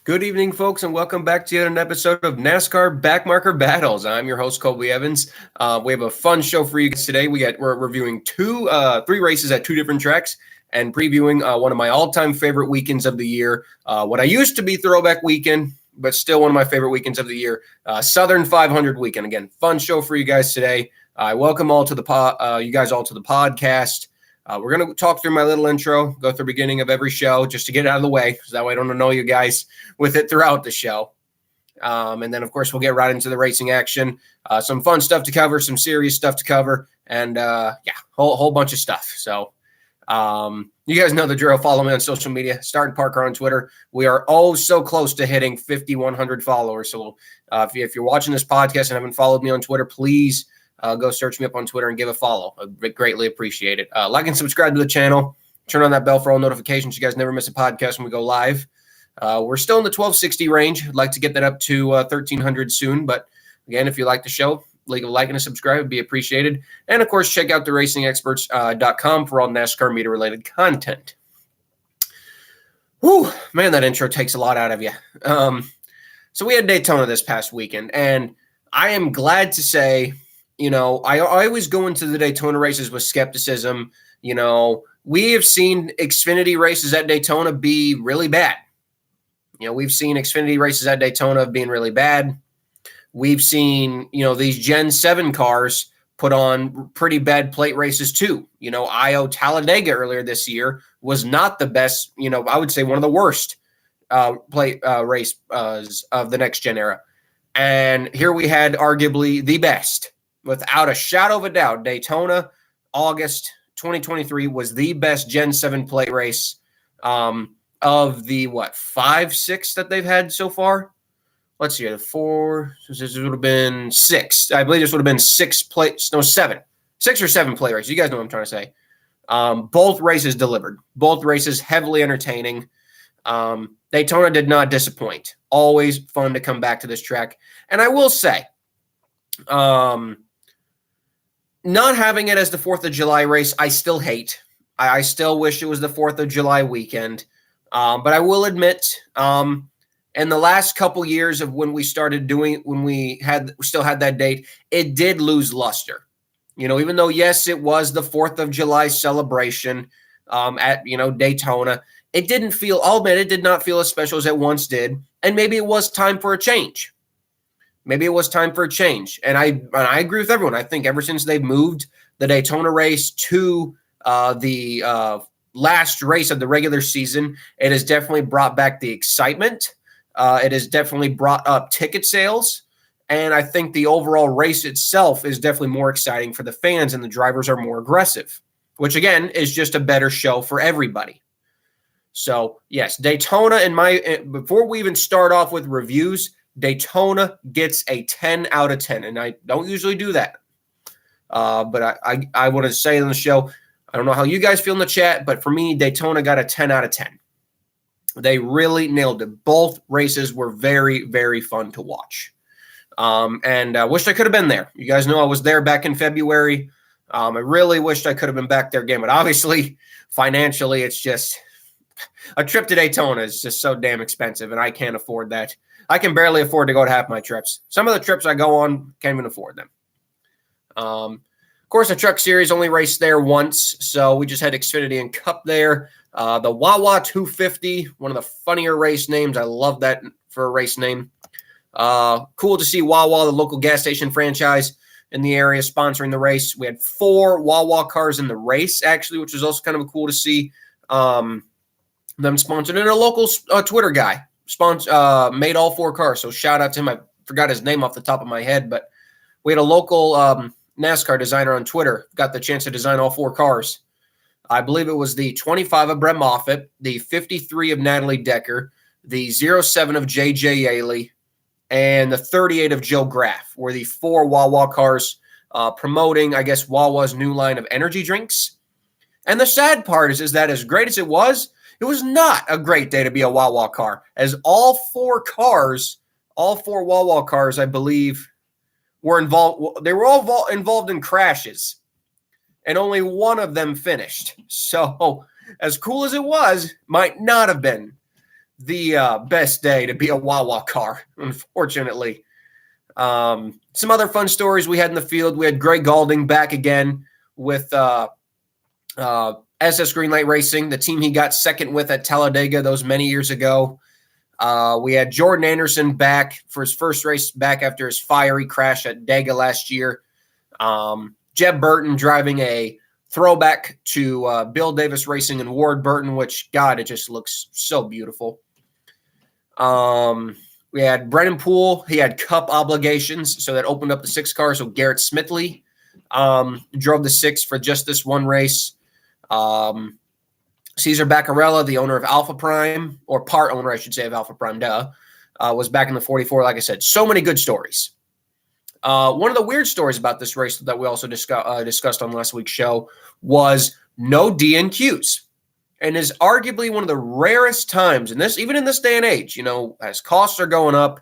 Good evening, folks, and welcome back to yet an episode of NASCAR Backmarker Battles. I'm your host, Colby Evans. We have a fun show for you guys today. We're reviewing three races at two different tracks and previewing one of my all-time favorite weekends of the year. What I used to be Throwback Weekend, but still one of my favorite weekends of the year, Southern 500 Weekend. Again, fun show for you guys today. I welcome all to you guys all to the podcast. We're going to talk through my little intro, go through the beginning of every show just to get it out of the way, so that way I don't annoy you guys with it throughout the show. And then, of course, we'll get right into the racing action. Some fun stuff to cover, some serious stuff to cover, and, whole bunch of stuff. So you guys know the drill. Follow me on social media, Start Parker on Twitter. We are so close to hitting 5,100 followers. So if you're watching this podcast and haven't followed me on Twitter, please go search me up on Twitter and give a follow. I'd greatly appreciate it. Like and subscribe to the channel. Turn on that bell for all notifications. You guys never miss a podcast when we go live. We're still in the 1260 range. I'd like to get that up to 1300 soon. But again, if you like the show, leave a like and a subscribe would be appreciated. And of course, check out the racingexperts.com for all NASCAR media related content. Whew, man, that intro takes a lot out of you. So we had Daytona this past weekend, and I am glad to say, I always go into the Daytona races with skepticism. We have seen Xfinity races at Daytona be really bad. We've seen Xfinity races at Daytona being really bad. We've seen, these Gen 7 cars put on pretty bad plate races too. IO Talladega earlier this year was not the best, I would say one of the worst plate race of the next gen era. And here we had arguably the best. Without a shadow of a doubt, Daytona, August 2023 was the best Gen 7 plate race of the, 5, 6 that they've had so far? Let's see, 4, this would have been 6. I believe this would have been 7. 6 or 7 plate races. You guys know what I'm trying to say. Both races delivered. Both races heavily entertaining. Daytona did not disappoint. Always fun to come back to this track. And I will say, not having it as the 4th of July race, I still hate. I still wish it was the 4th of July weekend. But I will admit, in the last couple years of when we started when we still had that date, it did lose luster. Even though, yes, it was the 4th of July celebration at, Daytona, I'll admit, it did not feel as special as it once did. And maybe it was time for a change. And I agree with everyone. I think ever since they've moved the Daytona race to the last race of the regular season, it has definitely brought back the excitement. It has definitely brought up ticket sales. And I think the overall race itself is definitely more exciting for the fans, and the drivers are more aggressive, which, again, is just a better show for everybody. So, yes, Daytona, before we even start off with reviews, Daytona gets a 10 out of 10, and I don't usually do that. But I want to say on the show, I don't know how you guys feel in the chat, but for me, Daytona got a 10 out of 10. They really nailed it. Both races were very, very fun to watch. And I wished I could have been there. You guys know I was there back in February. I really wished I could have been back there again, but obviously, financially, it's just a trip to Daytona is just so damn expensive, and I can't afford that. I can barely afford to go to half my trips. Some of the trips I go on, can't even afford them. Of course, the Truck Series only raced there once, so we just had Xfinity and Cup there. The Wawa 250, one of the funnier race names. I love that for a race name. Cool to see Wawa, the local gas station franchise in the area, sponsoring the race. We had 4 Wawa cars in the race, actually, which was also kind of cool to see them sponsored. And a local Twitter guy made all 4 cars, so shout out to him. I forgot his name off the top of my head, but we had a local NASCAR designer on Twitter, got the chance to design all 4 cars. I believe it was the 25 of Brett Moffitt, the 53 of Natalie Decker, the 07 of J.J. Yaley, and the 38 of Joe Graff were the 4 Wawa cars promoting, I guess, Wawa's new line of energy drinks. And the sad part is that as great as it was not a great day to be a Wawa car, as all 4 Wawa cars, I believe, were involved. They were all involved in crashes, and only one of them finished. So as cool as it was, might not have been the best day to be a Wawa car, unfortunately. Some other fun stories we had in the field. We had Greg Gaulding back again with SS Greenlight Racing, the team he got second with at Talladega those many years ago. We had Jordan Anderson back for his first race back after his fiery crash at Dega last year. Jeb Burton driving a throwback to Bill Davis Racing and Ward Burton, which, God, it just looks so beautiful. We had Brennan Poole. He had Cup obligations, so that opened up the 6 car. So Garrett Smithley drove the 6 for just this one race. Cesar Baccarella, the owner of Alpha Prime, or part owner, I should say, of Alpha Prime, was back in the 44. Like I said, so many good stories. One of the weird stories about this race that we also discussed on last week's show was no DNQs. And is arguably one of the rarest times in this, even in this day and age, as costs are going up,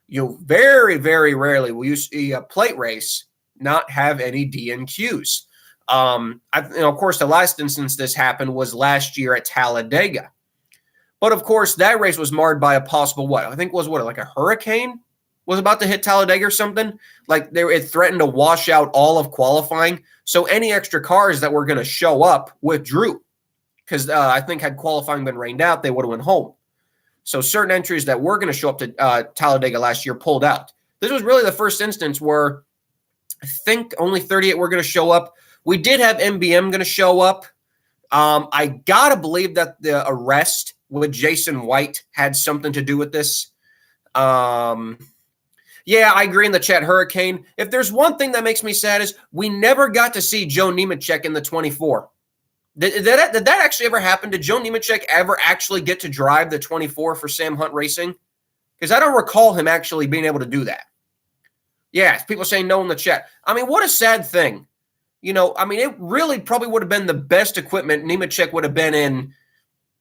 very, very rarely will you see a plate race not have any DNQs. Of course, the last instance this happened was last year at Talladega. But of course, that race was marred by a possible like a hurricane was about to hit Talladega or something. Like it threatened to wash out all of qualifying. So any extra cars that were going to show up withdrew. Because I think had qualifying been rained out, they would have went home. So certain entries that were going to show up to Talladega last year pulled out. This was really the first instance where I think only 38 were going to show up. We did have MBM going to show up. I got to believe that the arrest with Jason White had something to do with this. Yeah, I agree in the chat, Hurricane. If there's one thing that makes me sad is we never got to see Joe Nemechek in the 24. Did that actually ever happen? Did Joe Nemechek ever actually get to drive the 24 for Sam Hunt Racing? Because I don't recall him actually being able to do that. Yeah, people saying no in the chat. I mean, what a sad thing. It really probably would have been the best equipment Nemechek would have been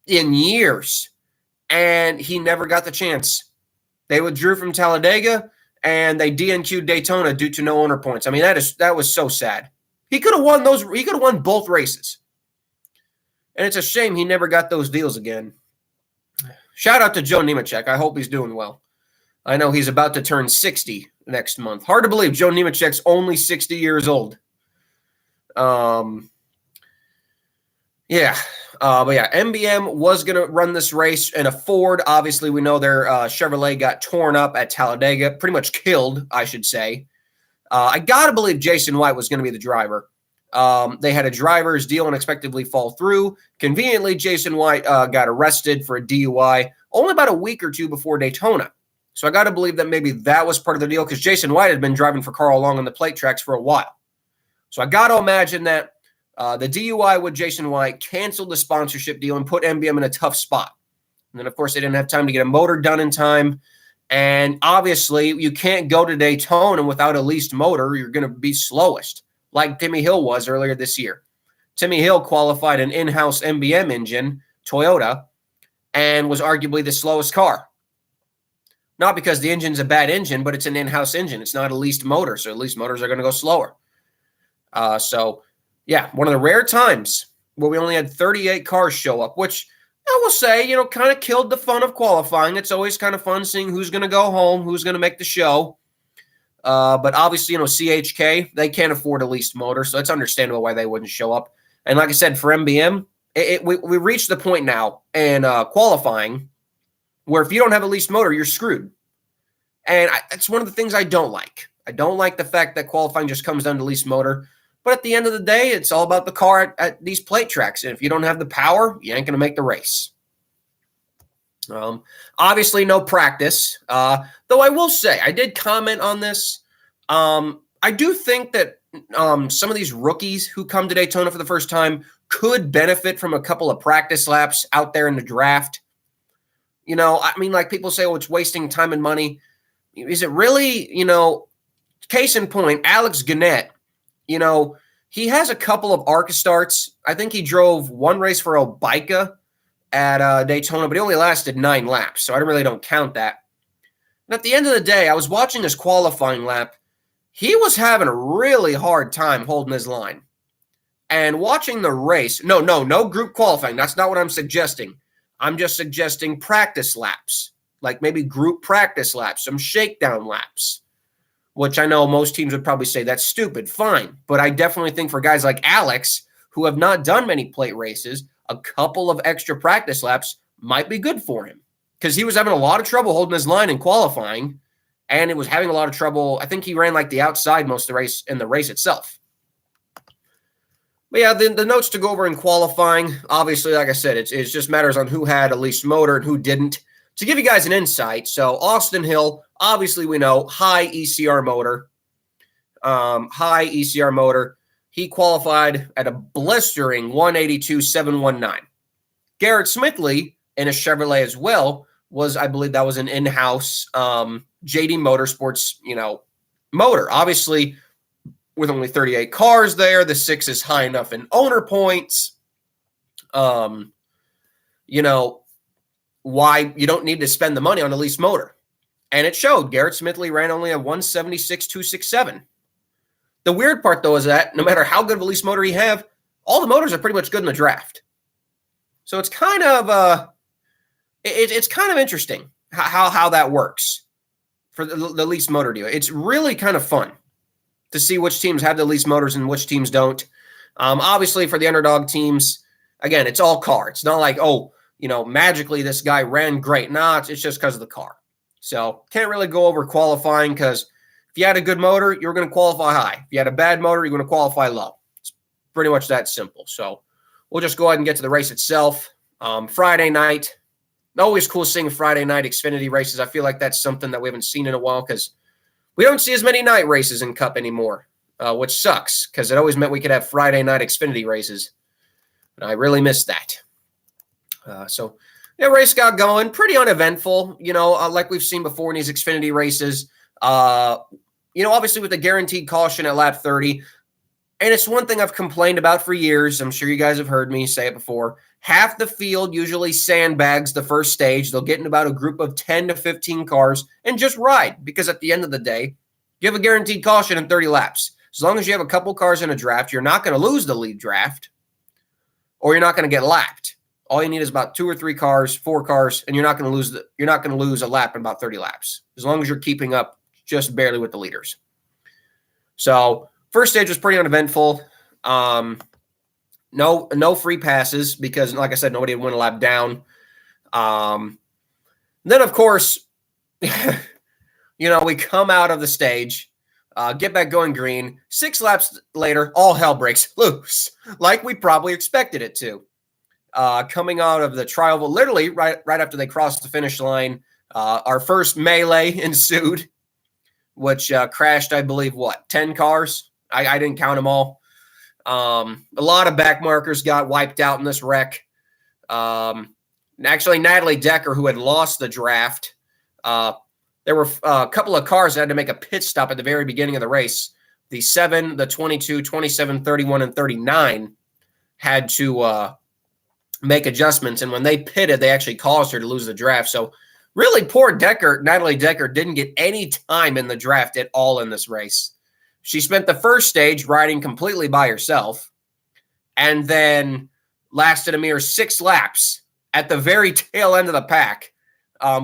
in years. And he never got the chance. They withdrew from Talladega, and they DNQ'd Daytona due to no owner points. I mean, that was so sad. He could have won those. He could have won both races. And it's a shame he never got those deals again. Shout out to Joe Nemechek. I hope he's doing well. I know he's about to turn 60 next month. Hard to believe Joe Nemechek's only 60 years old. But yeah, MBM was going to run this race in a Ford. Obviously, we know their Chevrolet got torn up at Talladega, pretty much killed, I should say. I got to believe Jason White was going to be the driver. They had a driver's deal unexpectedly fall through. Conveniently, Jason White got arrested for a DUI only about a week or two before Daytona. So I got to believe that maybe that was part of the deal because Jason White had been driving for Carl Long on the plate tracks for a while. So I got to imagine that the DUI with Jason White canceled the sponsorship deal and put MBM in a tough spot. And then, of course, they didn't have time to get a motor done in time. And obviously, you can't go to Daytona without a leased motor. You're going to be slowest, like Timmy Hill was earlier this year. Timmy Hill qualified an in-house MBM engine, Toyota, and was arguably the slowest car. Not because the engine's a bad engine, but it's an in-house engine. It's not a leased motor, so leased motors are going to go slower. Yeah, one of the rare times where we only had 38 cars show up, which I will say, kind of killed the fun of qualifying. It's always kind of fun seeing who's going to go home, who's going to make the show. But obviously, CHK, they can't afford a leased motor, so it's understandable why they wouldn't show up. And like I said, for MBM, we reached the point now in qualifying where if you don't have a leased motor, you're screwed. And it's one of the things I don't like. I don't like the fact that qualifying just comes down to leased motor. But at the end of the day, it's all about the car at these plate tracks. And if you don't have the power, you ain't going to make the race. Obviously, no practice. Though I will say, I did comment on this. I do think that some of these rookies who come to Daytona for the first time could benefit from a couple of practice laps out there in the draft. Like people say, oh, it's wasting time and money. Is it really, case in point, Alex Gannett, he has a couple of ARCA starts. I think he drove one race for Obica at Daytona, but he only lasted 9 laps, so I really don't count that. And at the end of the day, I was watching his qualifying lap. He was having a really hard time holding his line. And watching the race, no group qualifying. That's not what I'm suggesting. I'm just suggesting practice laps, like maybe group practice laps, some shakedown laps, which I know most teams would probably say that's stupid. Fine. But I definitely think for guys like Alex, who have not done many plate races, a couple of extra practice laps might be good for him, because he was having a lot of trouble holding his line in qualifying, and it was having a lot of trouble. I think he ran like the outside most of the race in the race itself. But yeah, the notes to go over in qualifying, obviously, like I said, it just matters on who had a leased motor and who didn't. To give you guys an insight, so Austin Hill, obviously we know, high ECR motor. He qualified at a blistering 182.719. Garrett Smithley, in a Chevrolet as well, I believe that was an in-house JD Motorsports, motor. Obviously, with only 38 cars there, the 6 is high enough in owner points. Why you don't need to spend the money on a lease motor. And it showed. Garrett Smithley ran only a 176.267. The weird part, though, is that no matter how good of a lease motor you have, all the motors are pretty much good in the draft. So it's kind of it's kind of interesting how that works for the lease motor deal. It's really kind of fun to see which teams have the lease motors and which teams don't. Obviously, for the underdog teams, again, it's all car. It's not like, magically this guy ran great. Nah, it's just because of the car. So can't really go over qualifying, because if you had a good motor, you're going to qualify high. If you had a bad motor, you're going to qualify low. It's pretty much that simple. So we'll just go ahead and get to the race itself. Friday night. Always cool seeing Friday night Xfinity races. I feel like that's something that we haven't seen in a while, because we don't see as many night races in Cup anymore, which sucks, because it always meant we could have Friday night Xfinity races. And I really miss that. Race got going. Pretty uneventful, like we've seen before in these Xfinity races. Obviously with the guaranteed caution at lap 30. And it's one thing I've complained about for years. I'm sure you guys have heard me say it before. Half the field usually sandbags the first stage. They'll get in about a group of 10 to 15 cars and just ride, because at the end of the day, you have a guaranteed caution in 30 laps. As long as you have a couple cars in a draft, you're not going to lose the lead draft, or you're not going to get lapped. All you need is about 2 or 3 cars, 4 cars, and you're not going to lose a lap in about 30 laps, as long as you're keeping up just barely with the leaders. So first stage was pretty uneventful. No free passes, because, like I said, nobody had won a lap down. Then, of course, we come out of the stage, get back going green. 6 laps later, all hell breaks loose, like we probably expected it to. Coming out of the trial, literally right after they crossed the finish line, our first melee ensued, which crashed, I believe, 10 cars? I didn't count them all. A lot of backmarkers got wiped out in this wreck. Actually, Natalie Decker, who had lost the draft, there were a couple of cars that had to make a pit stop at the very beginning of the race. The 7, the 22, 27, 31, and 39 had to make adjustments. And when they pitted, they actually caused her to lose the draft. So really poor Natalie Decker, didn't get any time in the draft at all in this race. She spent the first stage riding completely by herself, and then lasted a mere 6 laps at the very tail end of the pack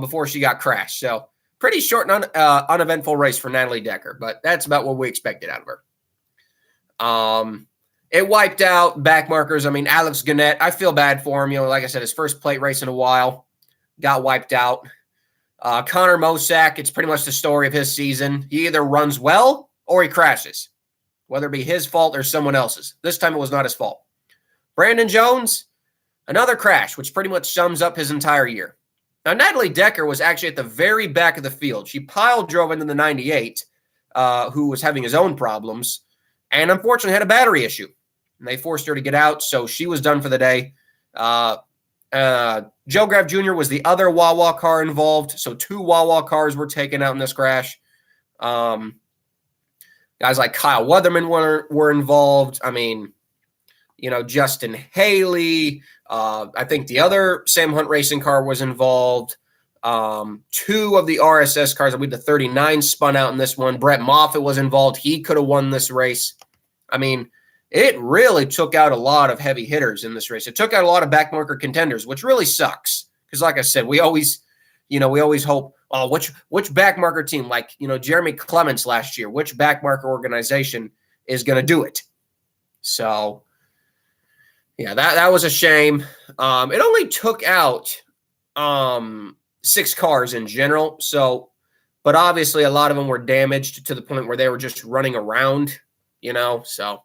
before she got crashed. So pretty short and uneventful race for Natalie Decker, but that's about what we expected out of her. It wiped out backmarkers. I mean, Alex Gannett, I feel bad for him. Like I said, his first plate race in a while got wiped out. Connor Mosack, it's pretty much the story of his season. He either runs well or he crashes, whether it be his fault or someone else's. This time it was not his fault. Brandon Jones, another crash, which pretty much sums up his entire year. Now, Natalie Decker was actually at the very back of the field. She pile drove into the 98, who was having his own problems, and unfortunately had a battery issue. And they forced her to get out, so she was done for the day. Joe Graff Jr. was the other Wawa car involved, so 2 Wawa cars were taken out in this crash. Guys like Kyle Weatherman were involved. I mean, Justin Haley. I think the other Sam Hunt Racing car was involved. 2 of the RSS cars, I believe the 39 spun out in this one. Brett Moffitt was involved. He could have won this race. I mean, it really took out a lot of heavy hitters in this race. It took out a lot of backmarker contenders, which really sucks. Because like I said, we always hope, oh, which backmarker team, like, Jeremy Clements last year, which backmarker organization is going to do it? So, yeah, that was a shame. It only took out 6 cars in general. So, but obviously a lot of them were damaged to the point where they were just running around, so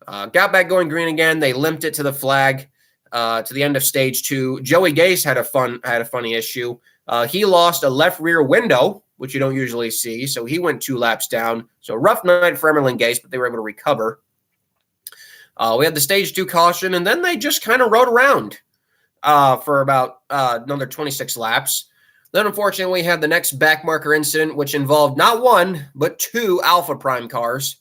got back going green again. They limped it to the flag, to the end of stage 2. Joey Gase had a funny issue. He lost a left rear window, which you don't usually see. So he went 2 laps down. So rough night for Emmerling Gase, but they were able to recover. We had the stage 2 caution, and then they just kind of rode around for about another 26 laps. Then, unfortunately, we had the next backmarker incident, which involved not 1, but 2 Alpha Prime cars.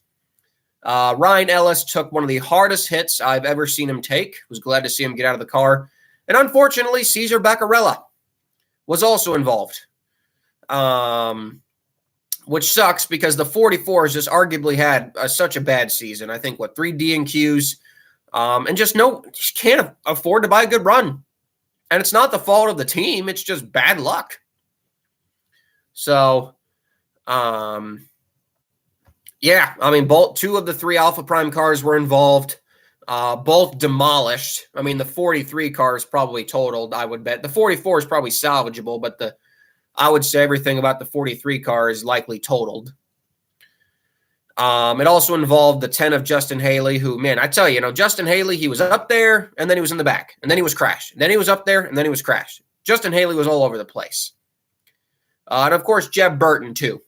Ryan Ellis took one of the hardest hits I've ever seen him take. Was glad to see him get out of the car. And unfortunately, Cesar Beccarella was also involved, which sucks because the 44s just arguably had such a bad season. I think, 3 DNQs, and just can't afford to buy a good run. And it's not the fault of the team. It's just bad luck. So, yeah, I mean, 2 of the 3 Alpha Prime cars were involved, both demolished. I mean, the 43 car is probably totaled, I would bet. The 44 is probably salvageable, but I would say everything about the 43 car is likely totaled. It also involved the 10 of Justin Haley, who, man, I tell you, Justin Haley, he was up there, and then he was in the back, and then he was crashed. And then he was up there, and then he was crashed. Justin Haley was all over the place. And, of course, Jeb Burton, too.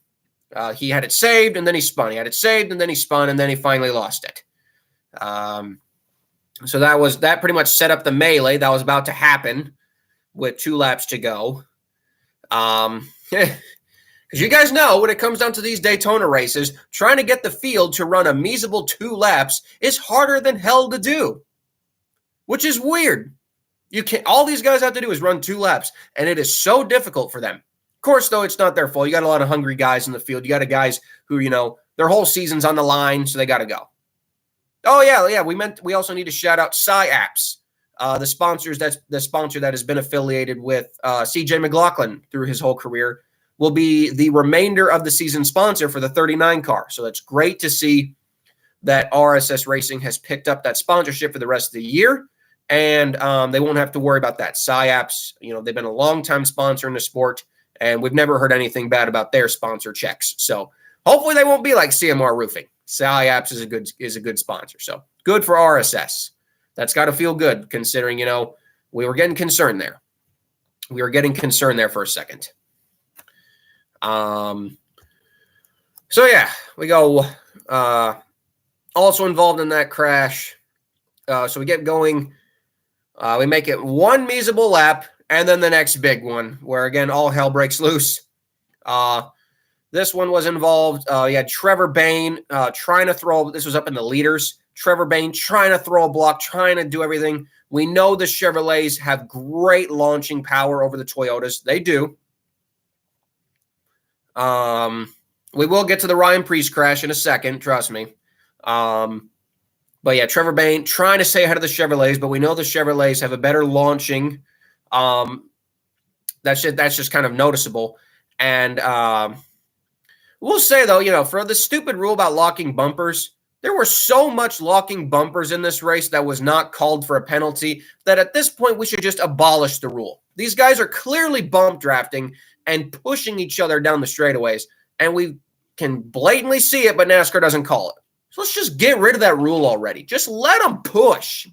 He had it saved, and then he spun. He had it saved, and then he spun, and then he finally lost it. So that pretty much set up the melee that was about to happen with 2 laps to go. Because you guys know, when it comes down to these Daytona races, trying to get the field to run a measly 2 laps is harder than hell to do, which is weird. All these guys have to do is run 2 laps, and it is so difficult for them. Of course, though, it's not their fault. You got a lot of hungry guys in the field. You got guys who, their whole season's on the line, so they got to go. Oh, yeah. We also need to shout out SciApps, the sponsor that has been affiliated with CJ McLaughlin through his whole career, will be the remainder of the season sponsor for the 39 car. So it's great to see that RSS Racing has picked up that sponsorship for the rest of the year, and they won't have to worry about that. SciApps, they've been a long-time sponsor in the sport, and we've never heard anything bad about their sponsor checks. So hopefully they won't be like CMR Roofing. SciApps is a good sponsor. So good for RSS. That's got to feel good considering, we were getting concerned there. We were getting concerned there for a second. So yeah, we go, also involved in that crash. So we get going, we make it 1 measly lap, and then the next big one where again, all hell breaks loose. This one was involved. You had Trevor Bayne, trying to throw, this was up in the leaders. Trevor Bayne trying to throw a block, trying to do everything. We know the Chevrolets have great launching power over the Toyotas. They do. We will get to the Ryan Preece crash in a second, trust me. But yeah, Trevor Bayne trying to stay ahead of the Chevrolets, but we know the Chevrolets have a better launching. That's just kind of noticeable. And we'll say, though, for the stupid rule about locking bumpers, there were so much locking bumpers in this race that was not called for a penalty that at this point we should just abolish the rule. These guys are clearly bump drafting and pushing each other down the straightaways, and we can blatantly see it, but NASCAR doesn't call it. So let's just get rid of that rule already. Just let them push.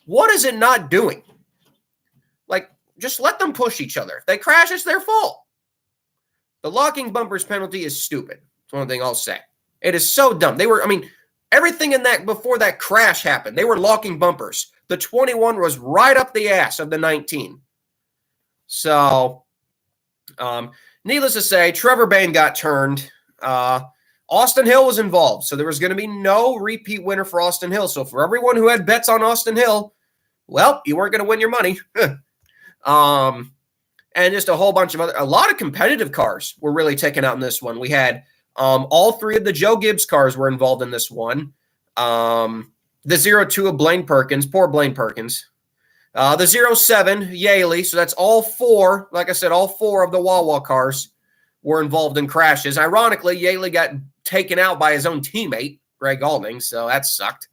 What is it not doing? Just let them push each other. If they crash, it's their fault. The locking bumpers penalty is stupid. That's one thing I'll say. It is so dumb. Everything in that before that crash happened, they were locking bumpers. The 21 was right up the ass of the 19. So, needless to say, Trevor Bayne got turned. Austin Hill was involved, so there was going to be no repeat winner for Austin Hill. So for everyone who had bets on Austin Hill, well, you weren't going to win your money. And just a lot of competitive cars were really taken out in this one. We had all 3 of the Joe Gibbs cars were involved in this one. The 0-2 of Blaine Perkins, poor Blaine Perkins. The 0-7, Yaley. So that's all four. Like I said, all four of the Wawa cars were involved in crashes. Ironically, Yaley got taken out by his own teammate, Greg Gaulding. So that sucked.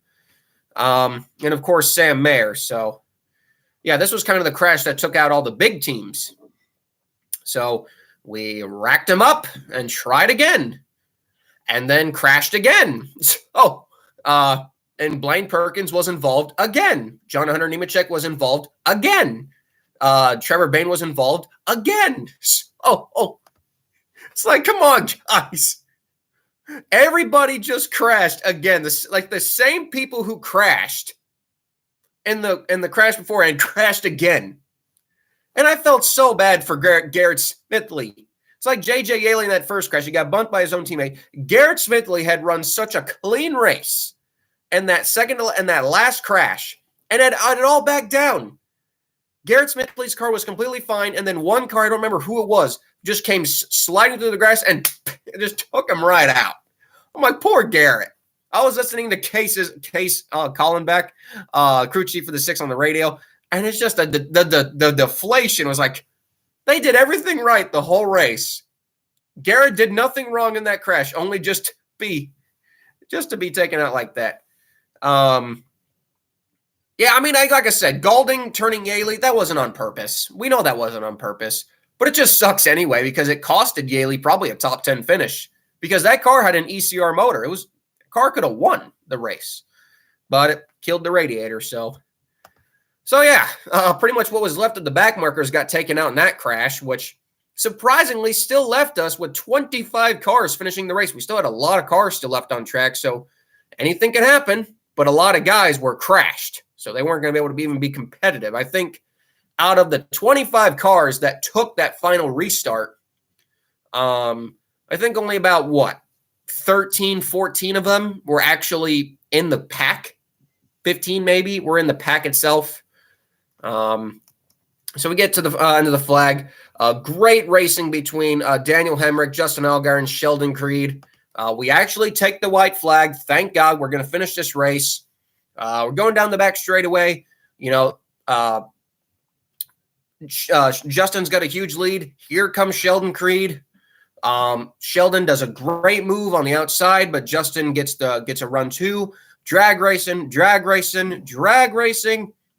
And of course, Sam Mayer. So yeah, this was kind of the crash that took out all the big teams. So we racked them up and tried again and then crashed again. So, and Blaine Perkins was involved again. John Hunter Nemechek was involved again. Trevor Bayne was involved again. Oh, it's like, come on, guys. Everybody just crashed again. The same people who crashed in the crash before and crashed again. And I felt so bad for Garrett Smithley. It's like J.J. Yaley in that first crash. He got bumped by his own teammate. Garrett Smithley had run such a clean race in that last crash and had it all back down. Garrett Smithley's car was completely fine, and then one car, I don't remember who it was, just came sliding through the grass and it just took him right out. I'm like, poor Garrett. I was listening to Case Collenbeck, crew chief for the 6 on the radio, and it's just the deflation was like, they did everything right the whole race. Garrett did nothing wrong in that crash, only just to be taken out like that. Yeah, I mean, like I said, Gaulding turning Yaley, that wasn't on purpose. We know that wasn't on purpose, but it just sucks anyway because it costed Yaley probably a top 10 finish because that car had an ECR motor. The car could have won the race, but it killed the radiator. So yeah, pretty much what was left of the backmarkers got taken out in that crash, which surprisingly still left us with 25 cars finishing the race. We still had a lot of cars still left on track, so anything could happen, but a lot of guys were crashed, so they weren't going to be able to even be competitive. I think out of the 25 cars that took that final restart, I think only about, 13, 14 of them were actually in the pack. 15 maybe were in the pack itself. So we get to the end of the flag. Great racing between Daniel Hemrick, Justin Allgaier, and Sheldon Creed. We actually take the white flag. Thank God. We're going to finish this race. We're going down the back straightaway. Justin's got a huge lead. Here comes Sheldon Creed. Sheldon does a great move on the outside, but Justin gets a run too. Drag racing,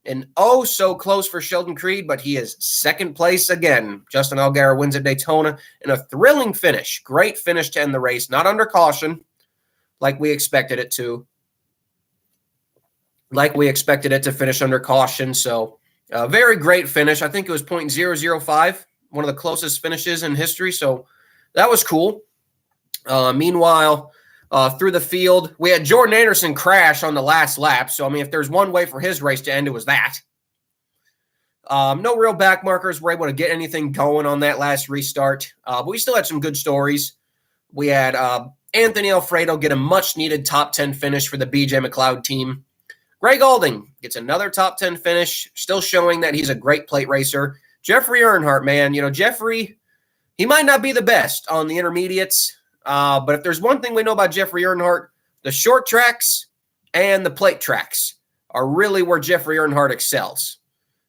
and oh, so close for Sheldon Creed, but he is second place again. Justin Allgaier wins at Daytona in a thrilling finish. Great finish to end the race, not under caution like we expected it to. Finish under caution. So a very great finish. I think it was .005, one of the closest finishes in history. So that was cool. Meanwhile, through the field, we had Jordan Anderson crash on the last lap. So, I mean, if there's one way for his race to end, it was that. No real backmarkers were able to get anything going on that last restart. But we still had some good stories. We had Anthony Alfredo get a much-needed top 10 finish for the BJ McLeod team. Greg Gaulding gets another top 10 finish, still showing that he's a great plate racer. Jeffrey Earnhardt, man, Jeffrey, he might not be the best on the intermediates. But if there's one thing we know about Jeffrey Earnhardt, the short tracks and the plate tracks are really where Jeffrey Earnhardt excels.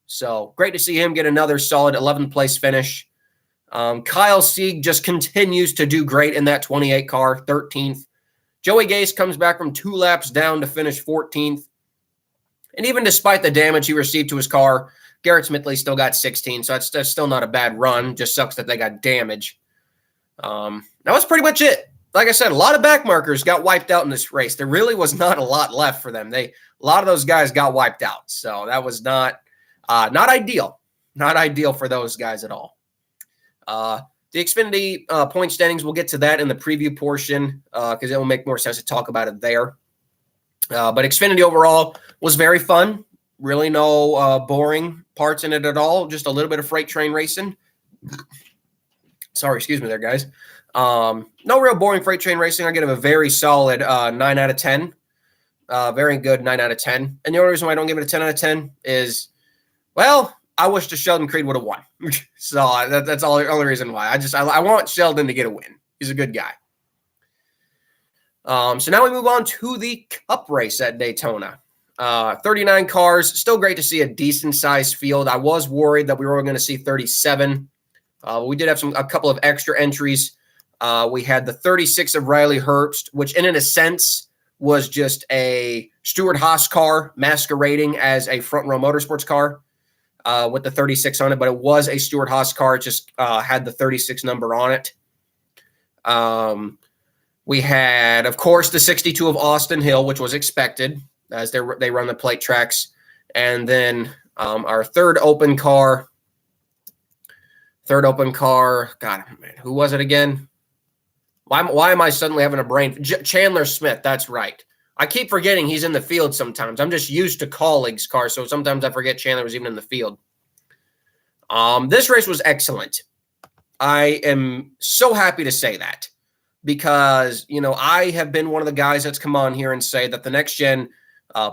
So great to see him get another solid 11th place finish. Kyle Sieg just continues to do great in that 28 car, 13th. Joey Gase comes back from 2 laps down to finish 14th. And even despite the damage he received to his car, Garrett Smithley still got 16. So that's still not a bad run. Just sucks that they got damage. That was pretty much it. Like I said, a lot of backmarkers got wiped out in this race. There really was not a lot left for them. A lot of those guys got wiped out. So that was not ideal. Not ideal for those guys at all. The Xfinity point standings, we'll get to that in the preview portion because it will make more sense to talk about it there. But Xfinity overall was very fun. Really no boring parts in it at all. Just a little bit of freight train racing. Sorry, excuse me there, guys. No real boring freight train racing. I give it a very solid 9 out of 10. Very good 9 out of 10. And the only reason why I don't give it a 10 out of 10 is, well, I wish the Sheldon Creed would have won. So that's the only reason why. I want Sheldon to get a win. He's a good guy. So now we move on to the Cup race at Daytona. 39 cars, still great to see a decent-sized field. I was worried that we were going to see 37. We did have a couple of extra entries. We had the 36 of Riley Herbst, which in a sense was just a Stewart Haas car masquerading as a Front Row Motorsports car with the 36 on it, but it was a Stewart Haas car. It just had the 36 number on it. We had, of course, the 62 of Austin Hill, which was expected as they run the plate tracks. And then our third open car. God, man, who was it again? Why am I suddenly having a brain? Chandler Smith, that's right. I keep forgetting he's in the field sometimes. I'm just used to colleagues' cars, so sometimes I forget Chandler was even in the field. This race was excellent. I am so happy to say that because, I have been one of the guys that's come on here and say that the next-gen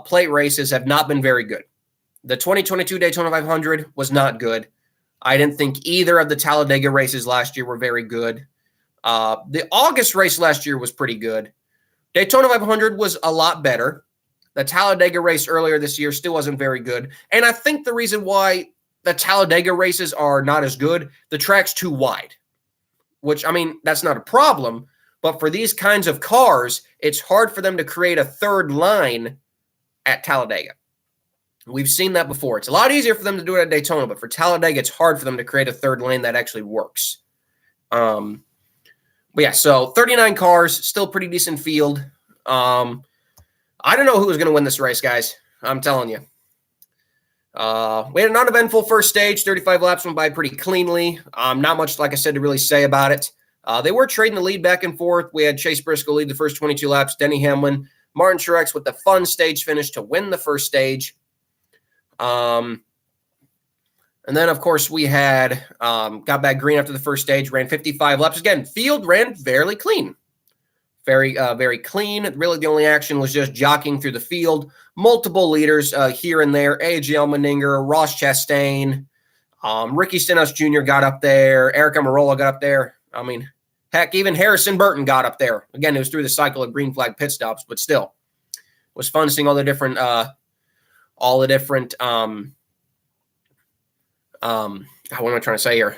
plate races have not been very good. The 2022 Daytona 500 was not good. I didn't think either of the Talladega races last year were very good. The August race last year was pretty good. Daytona 500 was a lot better. The Talladega race earlier this year still wasn't very good. And I think the reason why the Talladega races are not as good, the track's too wide, which, that's not a problem. But for these kinds of cars, it's hard for them to create a third line at Talladega. We've seen that before. It's a lot easier for them to do it at Daytona, but for Talladega, it's hard for them to create a third lane that actually works. But yeah, so 39 cars, still pretty decent field. I don't know who was going to win this race, guys. I'm telling you. We had an uneventful first stage. 35 laps went by pretty cleanly. Not much, like I said, to really say about it. They were trading the lead back and forth. We had Chase Briscoe lead the first 22 laps. Denny Hamlin, Martin Truex with the fun stage finish to win the first stage. And then, of course, we had got back green after the first stage, ran 55 laps. Again, field ran fairly clean. Very clean. Really, the only action was just jockeying through the field. Multiple leaders here and there. A.J. Allmendinger, Ross Chastain, Ricky Stenhouse Jr. got up there. Eric Almirola got up there. Heck, even Harrison Burton got up there. Again, it was through the cycle of green flag pit stops, but still, it was fun seeing all the different what am I trying to say here?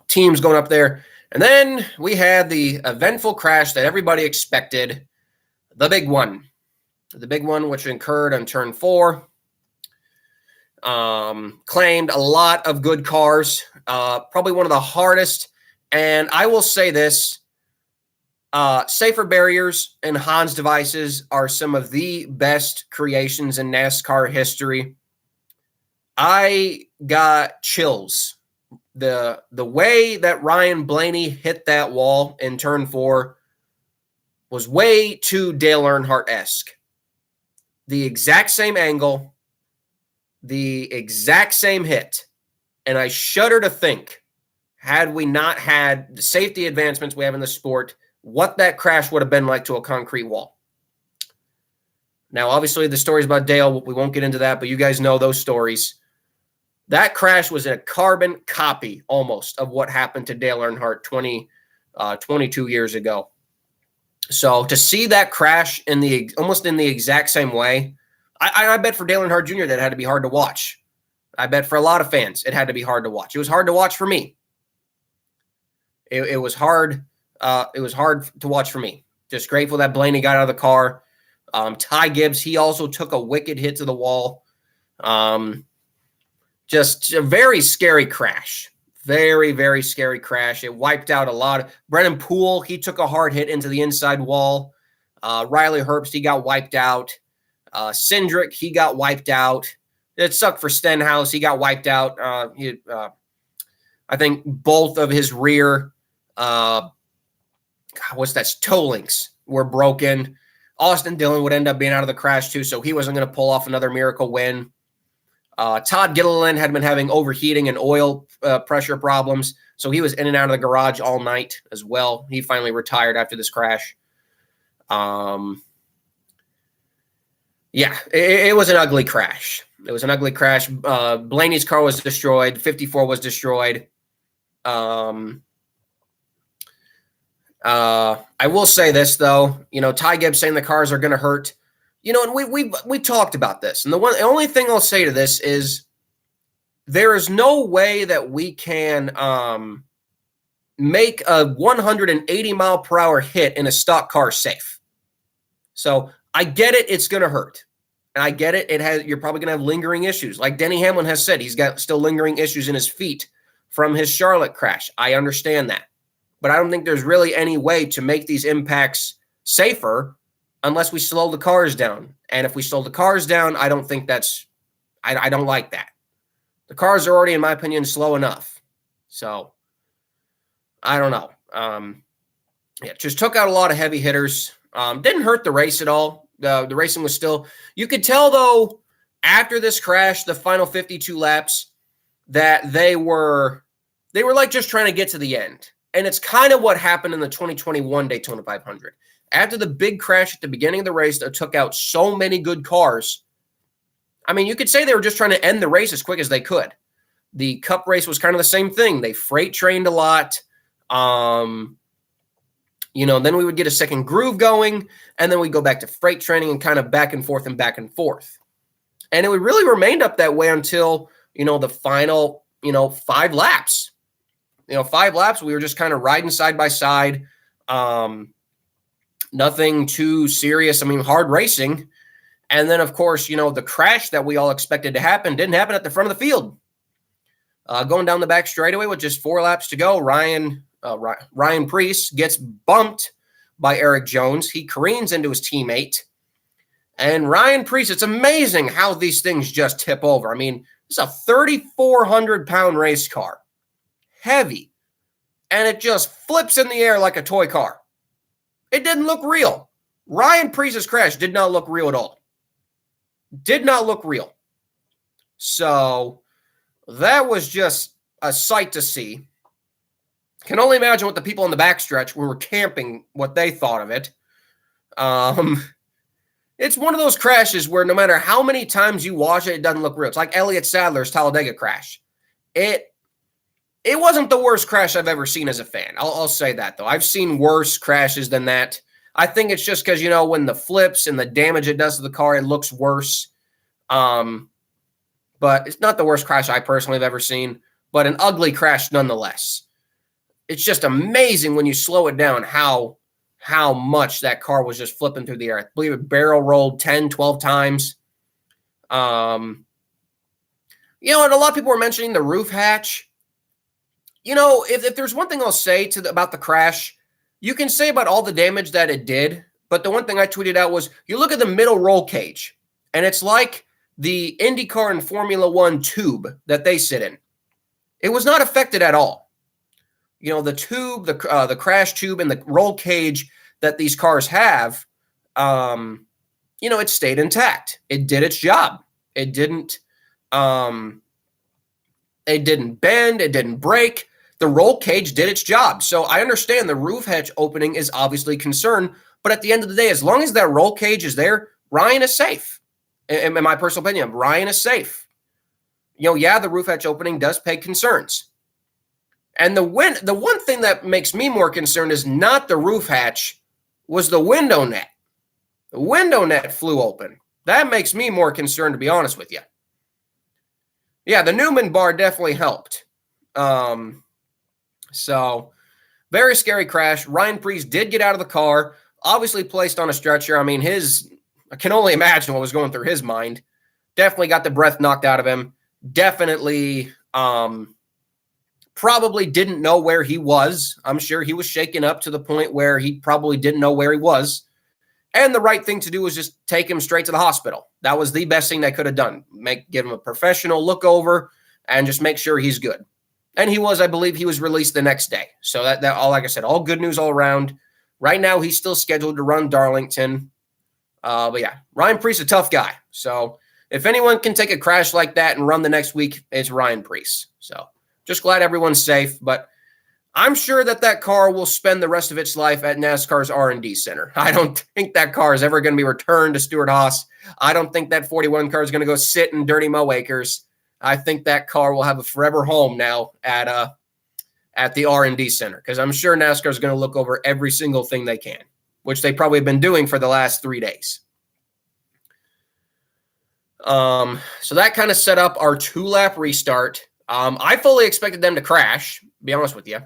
Teams going up there. And then we had the eventful crash that everybody expected, the big one. The big one, which occurred on turn 4. Claimed a lot of good cars. Probably one of the hardest. And I will say this, safer barriers and Hans devices are some of the best creations in NASCAR history. I got chills. The way that Ryan Blaney hit that wall in turn 4 was way too Dale Earnhardt-esque. The exact same angle, the exact same hit. And I shudder to think, had we not had the safety advancements we have in the sport, what that crash would have been like to a concrete wall. Now, obviously, the stories about Dale, we won't get into that, but you guys know those stories. That crash was a carbon copy almost of what happened to Dale Earnhardt 22 years ago. So to see that crash almost in the exact same way, I bet for Dale Earnhardt Jr. that had to be hard to watch. I bet for a lot of fans it had to be hard to watch. It was hard to watch for me. It was hard. It was hard to watch for me. Just grateful that Blaney got out of the car. Ty Gibbs, he also took a wicked hit to the wall. Just a very scary crash. Very, very scary crash. It wiped out a lot. Brennan Poole, he took a hard hit into the inside wall. Riley Herbst, he got wiped out. Cindric, he got wiped out. It sucked for Stenhouse. He got wiped out. I think both of his rear toe links were broken. Austin Dillon would end up being out of the crash too, so he wasn't going to pull off another miracle win. Todd Gilliland had been having overheating and oil pressure problems, so he was in and out of the garage all night as well. He finally retired after this crash. It was an ugly crash. It was an ugly crash. Blaney's car was destroyed. 54 was destroyed. I will say this though, Ty Gibbs saying the cars are going to hurt, and we talked about this, and the only thing I'll say to this is there is no way that we can make a 180 mile per hour hit in a stock car safe. So I get it; it's going to hurt, and I get it. You're probably going to have lingering issues, like Denny Hamlin has said. He's got still lingering issues in his feet from his Charlotte crash. I understand that. But I don't think there's really any way to make these impacts safer unless we slow the cars down. And if we slow the cars down, I don't think I don't like that. The cars are already, in my opinion, slow enough. So, I don't know. Just took out a lot of heavy hitters. Didn't hurt the race at all. The racing was still, you could tell though, after this crash, the final 52 laps, that they were like just trying to get to the end. And it's kind of what happened in the 2021 Daytona 500. After the big crash at the beginning of the race that took out so many good cars, I mean, you could say they were just trying to end the race as quick as they could. The Cup race was kind of the same thing. They freight trained a lot. Then we would get a second groove going, and then we'd go back to freight training and kind of back and forth and back and forth. And it really remained up that way until, the final, 5 laps. 5 laps, we were just kind of riding side by side. Nothing too serious. I mean, hard racing. And then, of course, the crash that we all expected to happen didn't happen at the front of the field. Going down the back straightaway with just 4 laps to go, Ryan Preece gets bumped by Eric Jones. He careens into his teammate. And Ryan Preece, it's amazing how these things just tip over. I mean, it's a 3,400-pound race car. Heavy, and it just flips in the air like a toy car. It didn't look real. Ryan Preece's crash did not look real at all. Did not look real. So that was just a sight to see. Can only imagine what the people in the backstretch who were camping, what they thought of it. It's one of those crashes where no matter how many times you watch it, it doesn't look real. It's like Elliott Sadler's Talladega crash. It wasn't the worst crash I've ever seen as a fan. I'll say that, though. I've seen worse crashes than that. I think it's just because, when the flips and the damage it does to the car, it looks worse. But it's not the worst crash I personally have ever seen, but an ugly crash nonetheless. It's just amazing when you slow it down how much that car was just flipping through the air. I believe it barrel rolled 10, 12 times. And a lot of people were mentioning the roof hatch. If there's one thing I'll say about the crash, you can say about all the damage that it did, but the one thing I tweeted out was, you look at the middle roll cage, and it's like the IndyCar and Formula One tube that they sit in. It was not affected at all. The tube, the crash tube, and the roll cage that these cars have, it stayed intact. It did its job. It didn't bend. It didn't break. The roll cage did its job. So I understand the roof hatch opening is obviously a concern, but at the end of the day, as long as that roll cage is there, Ryan is safe. In my personal opinion, Ryan is safe. The roof hatch opening does peg concerns. And the one thing that makes me more concerned is not the roof hatch, was the window net. The window net flew open. That makes me more concerned, to be honest with you. Yeah, the Newman bar definitely helped. So, very scary crash. Ryan Preece did get out of the car, obviously placed on a stretcher. I mean, I can only imagine what was going through his mind. Definitely got the breath knocked out of him. Definitely probably didn't know where he was. I'm sure he was shaken up to the point where he probably didn't know where he was. And the right thing to do was just take him straight to the hospital. That was the best thing they could have done. Give him a professional look over and just make sure he's good. And I believe he was released the next day. So that all, like I said, all good news all around. Right now, he's still scheduled to run Darlington. But yeah, Ryan Preece, a tough guy. So if anyone can take a crash like that and run the next week, it's Ryan Preece. So just glad everyone's safe. But I'm sure that car will spend the rest of its life at NASCAR's R&D Center. I don't think that car is ever going to be returned to Stewart-Haas. I don't think that 41 car is going to go sit in Dirty Mo Acres. I think that car will have a forever home now at at the R&D Center, because I'm sure NASCAR is going to look over every single thing they can, which they probably have been doing for the last 3 days. So that kind of set up our 2-lap restart. I fully expected them to crash, to be honest with you.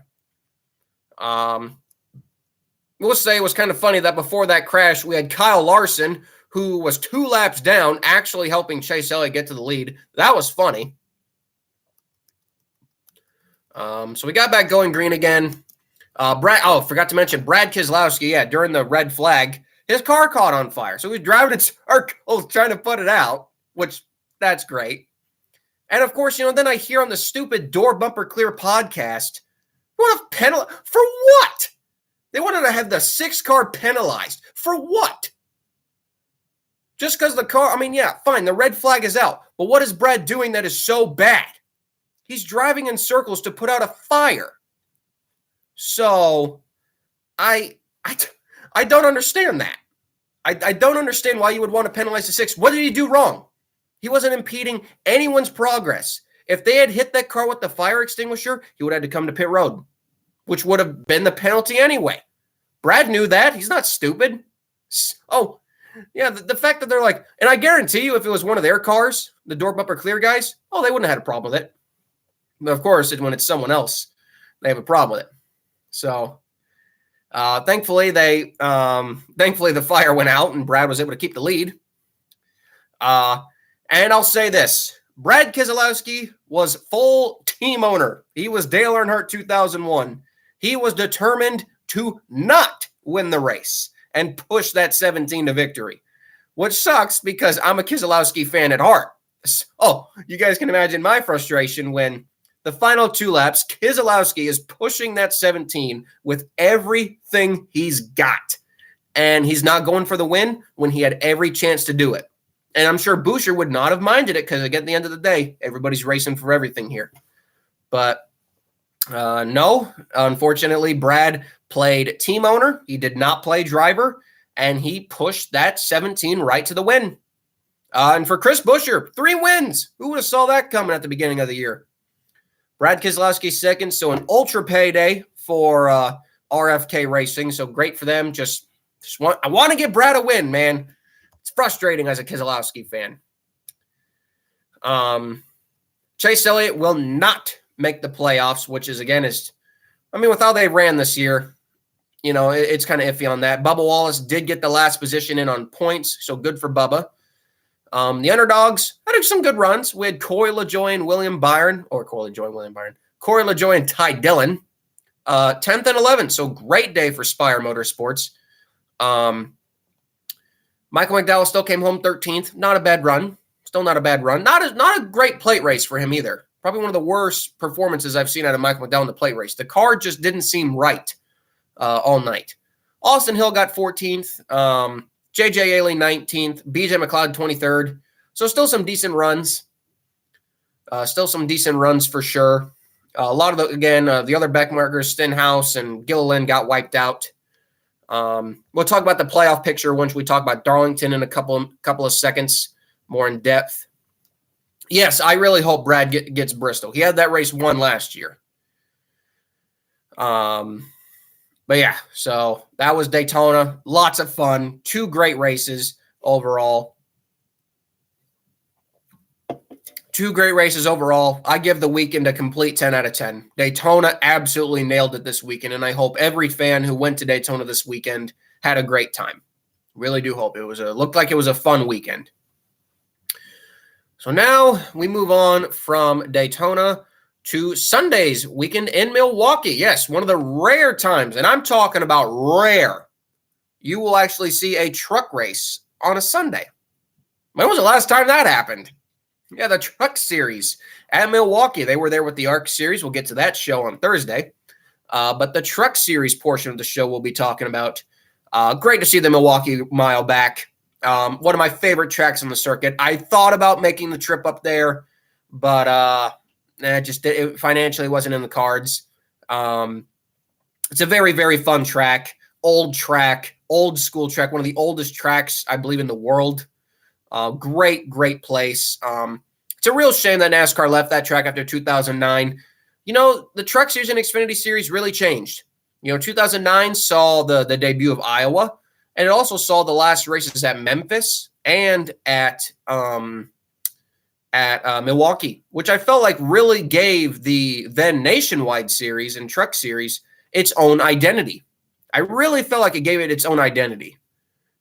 We'll say it was kind of funny that before that crash, we had Kyle Larson, who was 2 laps down, actually helping Chase Elliott get to the lead. That was funny. So we got back going green again. Forgot to mention Brad Keselowski. Yeah, during the red flag, his car caught on fire. So he was driving in circles trying to put it out, which that's great. And of course, then I hear on the stupid Door Bumper Clear podcast, what a penalty for what? They wanted to have the 6 car penalized for what? Just because the car, fine, the red flag is out. But what is Brad doing that is so bad? He's driving in circles to put out a fire. So I don't understand that. I don't understand why you would want to penalize the 6. What did he do wrong? He wasn't impeding anyone's progress. If they had hit that car with the fire extinguisher, he would have had to come to pit road, which would have been the penalty anyway. Brad knew that. He's not stupid. Oh, yeah, the fact that they're like, and I guarantee you if it was one of their cars, the Door Bumper Clear guys, they wouldn't have had a problem with it. But of course, when it's someone else, they have a problem with it. So thankfully, the fire went out and Brad was able to keep the lead. And I'll say this. Brad Keselowski was full team owner. He was Dale Earnhardt 2001. He was determined to not win the race and push that 17 to victory, which sucks because I'm a Keselowski fan at heart. Oh, you guys can imagine my frustration when the final 2 laps, Keselowski is pushing that 17 with everything he's got. And he's not going for the win when he had every chance to do it. And I'm sure Boucher would not have minded it because, again, at the end of the day, everybody's racing for everything here. But no, unfortunately, Brad played team owner. He did not play driver, and he pushed that 17 right to the win. And for Chris Buescher, 3 wins. Who would have saw that coming at the beginning of the year? Brad Keselowski second, so an ultra payday for RFK Racing. So great for them. I want to give Brad a win, man. It's frustrating as a Keselowski fan. Chase Elliott will not make the playoffs, which is, again, with how they ran this year, it's kind of iffy on that. Bubba Wallace did get the last position in on points, so good for Bubba. The underdogs had some good runs. We had Corey LaJoie and Ty Dillon, 10th and 11th. So great day for Spire Motorsports. Michael McDowell still came home 13th. Not a bad run. Still not a bad run. Not a great plate race for him either. Probably one of the worst performances I've seen out of Michael McDowell in the plate race. The car just didn't seem right all night. Austin Hill got 14th. J.J. Ailey 19th. B.J. McLeod 23rd. So still some decent runs. For sure. A lot of the other backmarkers, Stenhouse and Gilliland got wiped out. We'll talk about the playoff picture once we talk about Darlington in a couple of seconds more in depth. Yes, I really hope Brad gets Bristol. He had that race won last year. But yeah, so that was Daytona. Lots of fun. 2 great races overall. I give the weekend a complete 10 out of 10. Daytona absolutely nailed it this weekend, and I hope every fan who went to Daytona this weekend had a great time. Really do hope it looked like it was a fun weekend. So now we move on from Daytona to Sunday's weekend in Milwaukee. Yes, one of the rare times, and I'm talking about rare, you will actually see a truck race on a Sunday. When was the last time that happened? Yeah, the Truck Series at Milwaukee. They were there with the ARC Series. We'll get to that show on Thursday. But the Truck Series portion of the show we'll be talking about. Great to see the Milwaukee Mile back. One of my favorite tracks on the circuit. I thought about making the trip up there, but it financially wasn't in the cards. It's a very, very fun track. Old school track. One of the oldest tracks, I believe, in the world. Great place. It's a real shame that NASCAR left that track after 2009. the Truck Series and Xfinity Series really changed. 2009 saw the debut of Iowa, and it also saw the last races at Memphis and at Milwaukee, which I felt like really gave the then nationwide series and Truck Series its own identity. I really felt like it gave it its own identity.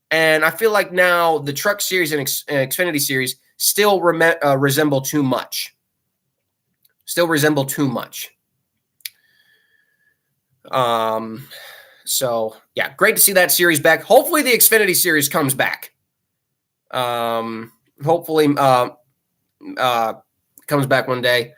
And I feel like now the Truck Series and Xfinity Series still resemble too much. Still resemble too much. So, yeah, great to see that series back. Hopefully the Xfinity Series comes back. Hopefully comes back one day.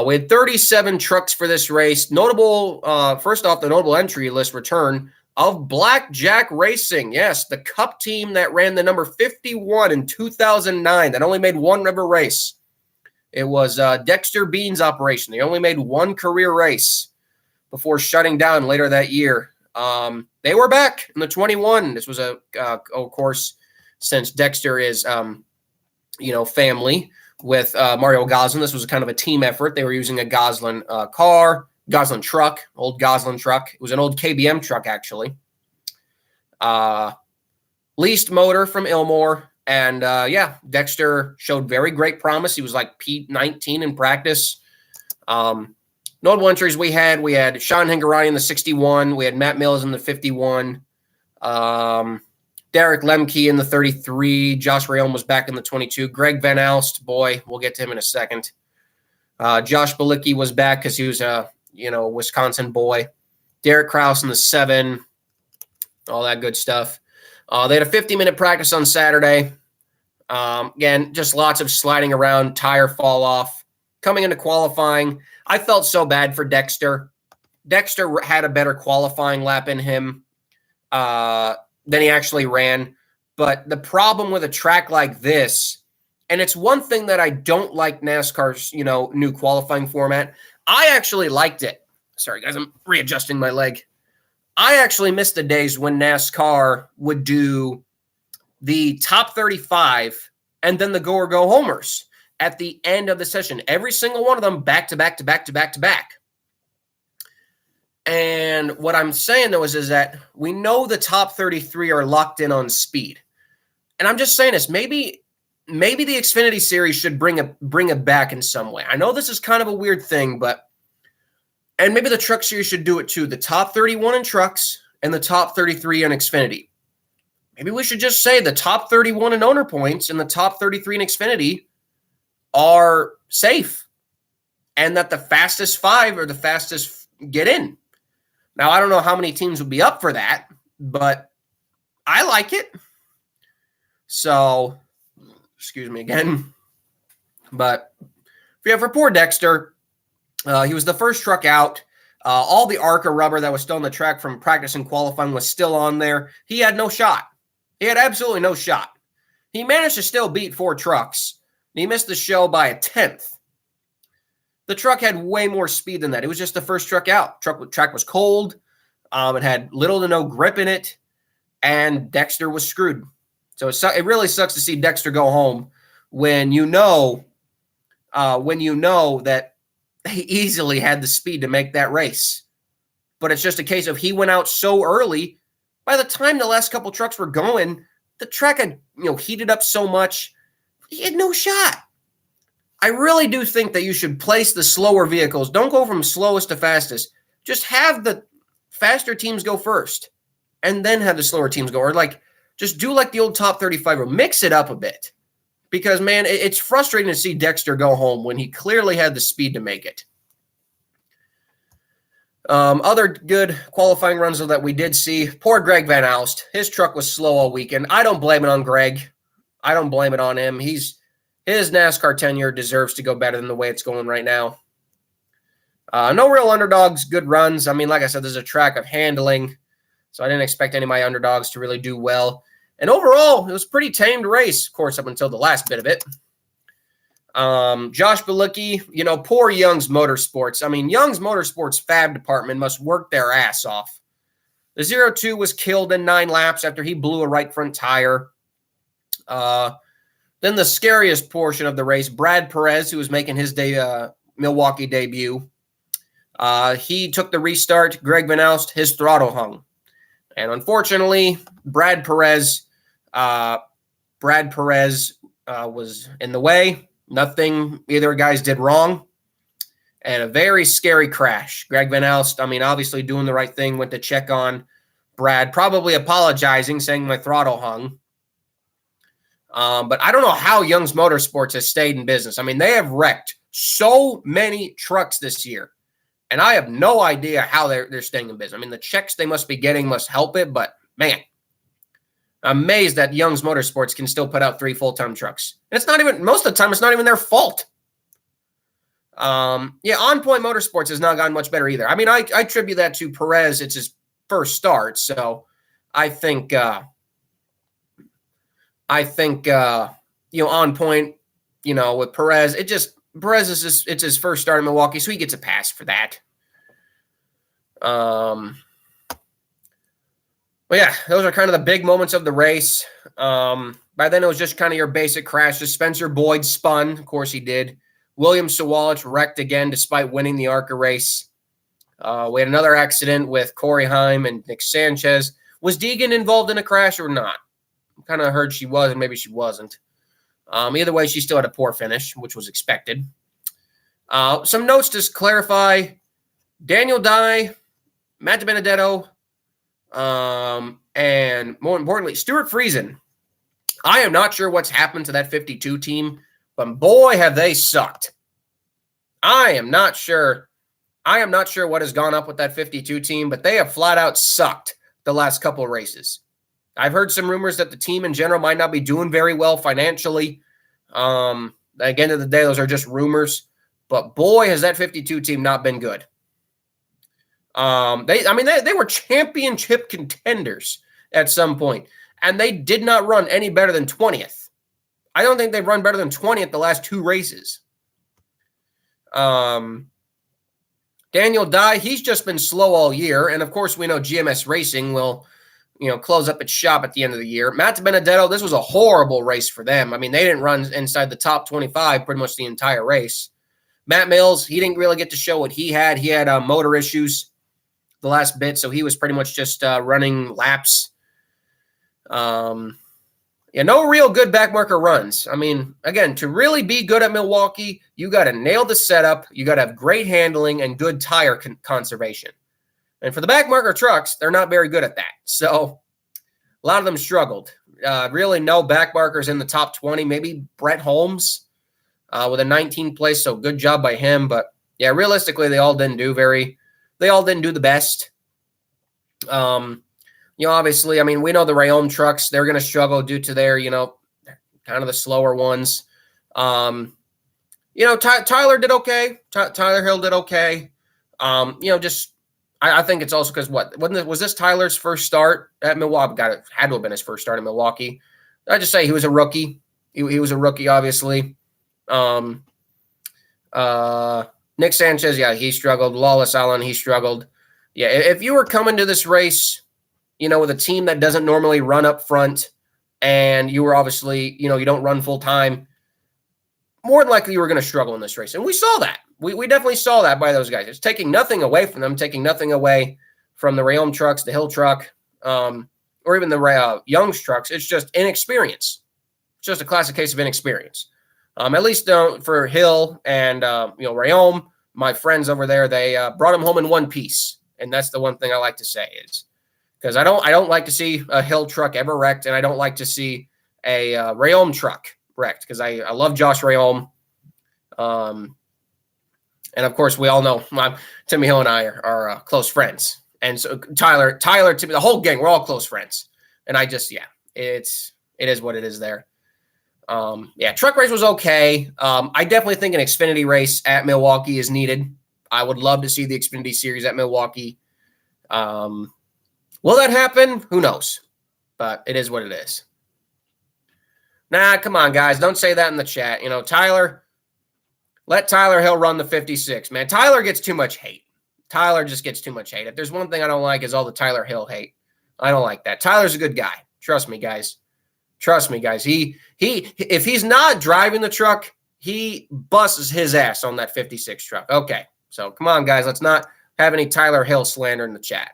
We had 37 trucks for this race. Notable, first off, the notable entry list return of Blackjack Racing. Yes, the Cup team that ran the number 51 in 2009 that only made one ever race. It was Dexter Bean's operation. They only made one career race before shutting down later that year. They were back in the 21. This was of course, since Dexter is, family with Mario Goslin. This was kind of a team effort. They were using a Goslin Goslin truck, old Goslin truck. It was an old KBM truck, actually. Leased motor from Ilmore. And, Dexter showed very great promise. He was like P19 in practice. Notable entries we had Sean Hingorani in the 61. We had Matt Mills in the 51. Derek Lemke in the 33. Josh Rayom was back in the 22. Greg Van Alst, boy, we'll get to him in a second. Josh Balicki was back because he was a Wisconsin boy. Derek Kraus in the 7. All that good stuff. They had a 50-minute practice on Saturday. Again, just lots of sliding around, tire fall off. Coming into qualifying, I felt so bad for Dexter. Dexter had a better qualifying lap in him than he actually ran. But the problem with a track like this, and it's one thing that I don't like NASCAR's, new qualifying format. I actually liked it. Sorry, guys, I'm readjusting my leg. I actually missed the days when NASCAR would do the top 35 and then the go or go homers at the end of the session. Every single one of them back to back to back to back to back. And what I'm saying, though, is that we know the top 33 are locked in on speed. And I'm just saying this, maybe the Xfinity Series should bring it back in some way. I know this is kind of a weird thing, and maybe the Truck Series should do it too. The top 31 in trucks and the top 33 in Xfinity. Maybe we should just say the top 31 in owner points and the top 33 in Xfinity are safe, and that the fastest 5 or the fastest get in. Now, I don't know how many teams would be up for that, but I like it. So, excuse me again. But for poor Dexter, he was the first truck out. All the ARCA rubber that was still on the track from practice and qualifying was still on there. He had no shot. He had absolutely no shot. He managed to still beat 4 trucks. And he missed the show by a 10th. The truck had way more speed than that. It was just the first truck out. Track was cold. It had little to no grip in it. And Dexter was screwed. So it really sucks to see Dexter go home when you know that he easily had the speed to make that race. But it's just a case of he went out so early. By the time the last couple trucks were going, the track had heated up so much, he had no shot. I really do think that you should place the slower vehicles. Don't go from slowest to fastest. Just have the faster teams go first, and then have the slower teams go. Or just do like the old top 35 or mix it up a bit. Because, man, it's frustrating to see Dexter go home when he clearly had the speed to make it. Other good qualifying runs that we did see. Poor Greg Van Alst. His truck was slow all weekend. I don't blame it on Greg. I don't blame it on him. His NASCAR tenure deserves to go better than the way it's going right now. No real underdogs, good runs. I mean, like I said, there's a track of handling, so I didn't expect any of my underdogs to really do well. And overall, it was a pretty tamed race, of course, up until the last bit of it. Josh Balicki, poor Young's Motorsports. I mean, Young's Motorsports fab department must work their ass off. The 0-2 was killed in 9 laps after he blew a right front tire. Then the scariest portion of the race, Brad Perez, who was making his Milwaukee debut. He took the restart. Greg Van Alst, his throttle hung. And unfortunately, Brad Perez was in the way. Nothing either guys did wrong. And a very scary crash. Greg Van Alst, obviously doing the right thing, went to check on Brad, probably apologizing, saying my throttle hung. But I don't know how Young's Motorsports has stayed in business. They have wrecked so many trucks this year. And I have no idea how they're staying in business. The checks they must be getting must help it. But, man, I'm amazed that Young's Motorsports can still put out 3 full-time trucks. And it's not even – most of the time, it's not even their fault. On Point Motorsports has not gotten much better either. I attribute that to Perez. It's his first start. So I think On Point, with Perez, Perez it's his first start in Milwaukee, so he gets a pass for that. But yeah, those are kind of the big moments of the race. By then it was just kind of your basic crashes. Spencer Boyd spun, of course he did. William Sawalich wrecked again despite winning the ARCA race. We had another accident with Corey Heim and Nick Sanchez. Was Deegan involved in a crash or not? I kind of heard she was, and maybe she wasn't. Either way, she still had a poor finish, which was expected. Some notes to clarify. Daniel Dye, Matt DiBenedetto, and more importantly, Stuart Friesen. I am not sure what's happened to that 52 team, but boy, have they sucked. I am not sure what has gone up with that 52 team, but they have flat out sucked the last couple of races. I've heard some rumors that the team in general might not be doing very well financially. At the end of the day, those are just rumors. But boy, has that 52 team not been good. They were championship contenders at some point, and they did not run any better than 20th. I don't think they've run better than 20th the last 2 races. Daniel Dye, he's just been slow all year, and of course we know GMS Racing will close up its shop at the end of the year. Matt DiBenedetto, this was a horrible race for them. They didn't run inside the top 25 pretty much the entire race. Matt Mills, he didn't really get to show what he had. He had motor issues the last bit, so he was pretty much just running laps. No real good backmarker runs. Again, to really be good at Milwaukee, you got to nail the setup, you got to have great handling and good tire conservation. And for the backmarker trucks, they're not very good at that. So a lot of them struggled. Really no backmarkers in the top 20. Maybe Brett Holmes with a 19th place, so good job by him. But yeah, realistically, they all didn't do the best. Obviously, we know the Rayom trucks, they're going to struggle due to their, kind of the slower ones. Tyler did okay. Tyler Hill did okay. I think it's also because was this Tyler's first start at Milwaukee? Had to have been his first start at Milwaukee. I just say he was a rookie. He was a rookie, obviously. Nick Sanchez, yeah, he struggled. Lawless Allen, he struggled. Yeah, if you were coming to this race, with a team that doesn't normally run up front, and you were obviously, you don't run full time, more than likely you were going to struggle in this race. And we saw that. We definitely saw that by those guys. It's taking nothing away from them, taking nothing away from the Rayom trucks, the Hill truck, or even the Young's trucks. It's just inexperience. It's just a classic case of inexperience. At least for Hill and Rayom, my friends over there, they brought them home in one piece, and that's the one thing I like to say is because I don't like to see a Hill truck ever wrecked, and I don't like to see a Rayom truck wrecked because I love Josh Rayom. And of course, we all know Timmy Hill and I are close friends. And so Tyler, Timmy, the whole gang, we're all close friends. And it is what it is there. Truck race was okay. I definitely think an Xfinity race at Milwaukee is needed. I would love to see the Xfinity series at Milwaukee. Will that happen? Who knows? But it is what it is. Nah, come on, guys. Don't say that in the chat. Let Tyler Hill run the 56, man. Tyler gets too much hate. Tyler just gets too much hate. If there's one thing I don't like is all the Tyler Hill hate. I don't like that. Tyler's a good guy. Trust me, guys. He if he's not driving the truck, he busts his ass on that 56 truck. Okay. So come on, guys. Let's not have any Tyler Hill slander in the chat.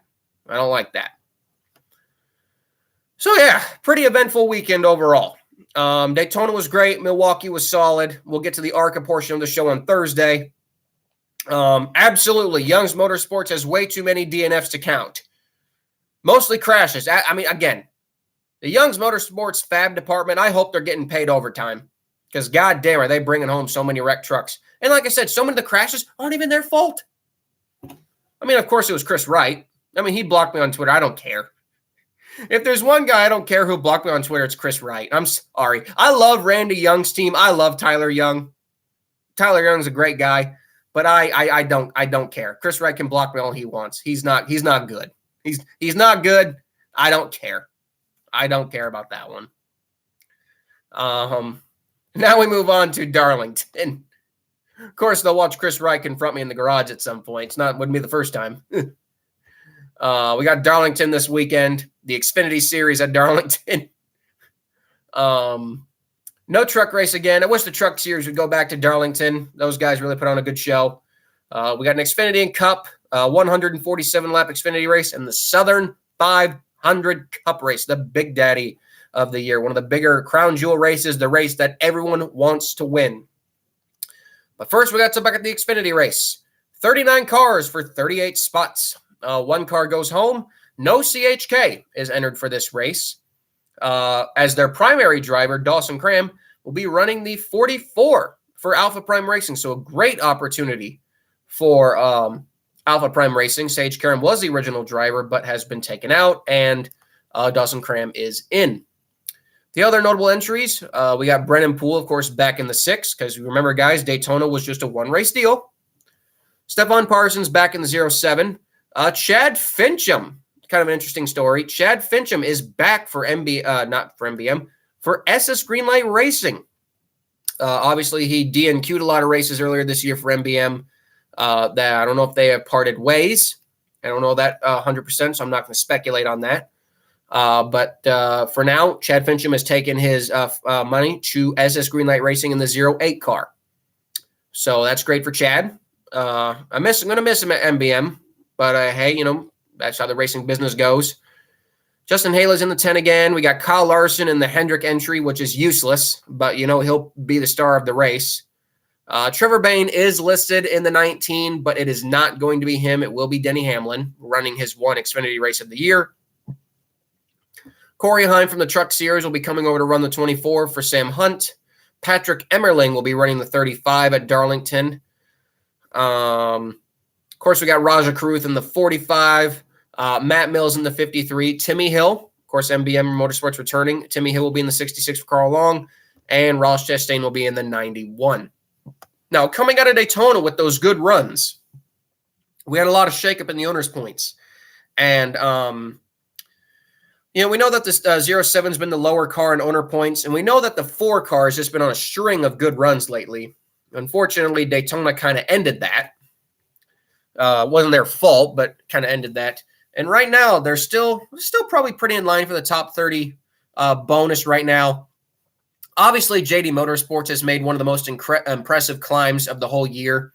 I don't like that. So, yeah, pretty eventful weekend overall. Daytona was great. Milwaukee was solid. We'll get to the ARCA portion of the show on Thursday. Absolutely, Young's Motorsports has way too many DNFs to count. Mostly crashes. I mean, again, the Young's Motorsports fab department, I hope they're getting paid overtime because goddamn are they bringing home so many wrecked trucks. And like I said, so many of the crashes aren't even their fault. I mean, of course, it was Chris Wright. I mean, he blocked me on Twitter. I don't care. If there's one guy I don't care who blocked me on Twitter, it's Chris Wright. I'm sorry. I love Randy Young's team. I love Tyler Young. Tyler Young's a great guy, but I don't care. Chris Wright can block me all he wants. He's not good. He's not good. I don't care. I don't care about that one. Now we move on to Darlington. Of course, they'll watch Chris Wright confront me in the garage at some point. Wouldn't be the first time. We got Darlington this weekend, the Xfinity Series at Darlington. No truck race again. I wish the truck series would go back to Darlington. Those guys really put on a good show. We got an Xfinity and Cup, 147-lap Xfinity race, and the Southern 500 Cup race, the big daddy of the year. One of the bigger crown jewel races, the race that everyone wants to win. But first, we got to look at the Xfinity race. 39 cars for 38 spots. One car goes home. No CHK is entered for this race. As their primary driver, Dawson Cram, will be running the 44 for Alpha Prime Racing. So a great opportunity for Alpha Prime Racing. Sage Karam was the original driver, but has been taken out, and Dawson Cram is in. The other notable entries, we got Brennan Poole, of course, back in the 6, because remember, guys, Daytona was just a one-race deal. Stephon Parsons back in the 07. Chad Fincham, kind of an interesting story. Chad Fincham is back for for SS Greenlight Racing. Obviously, he DNQ'd a lot of races earlier this year for MBM. That I don't know if they have parted ways. I don't know that 100%, so I'm not going to speculate on that. But for now, Chad Fincham has taken his money to SS Greenlight Racing in the 08 car. So that's great for Chad. I'm going to miss him at MBM, but hey, that's how the racing business goes. Justin Haley's in the 10 again. We got Kyle Larson in the Hendrick entry, which is useless, but he'll be the star of the race. Trevor Bayne is listed in the 19, but it is not going to be him. It will be Denny Hamlin running his one Xfinity race of the year. Corey Heim from the Truck Series will be coming over to run the 24 for Sam Hunt. Patrick Emmerling will be running the 35 at Darlington. Of course, we got Raja Caruth in the 45. Matt Mills in the 53. Timmy Hill, of course, MBM Motorsports returning. Timmy Hill will be in the 66 for Carl Long. And Ross Chastain will be in the 91. Now, coming out of Daytona with those good runs, we had a lot of shakeup in the owners' points. And, we know that this 07 has been the lower car in owner points, and we know that the 4 car has just been on a string of good runs lately. Unfortunately, Daytona kind of ended that. Wasn't their fault, but kind of ended that. And right now, they're still probably pretty in line for the top 30 bonus right now. Obviously, JD Motorsports has made one of the most impressive climbs of the whole year.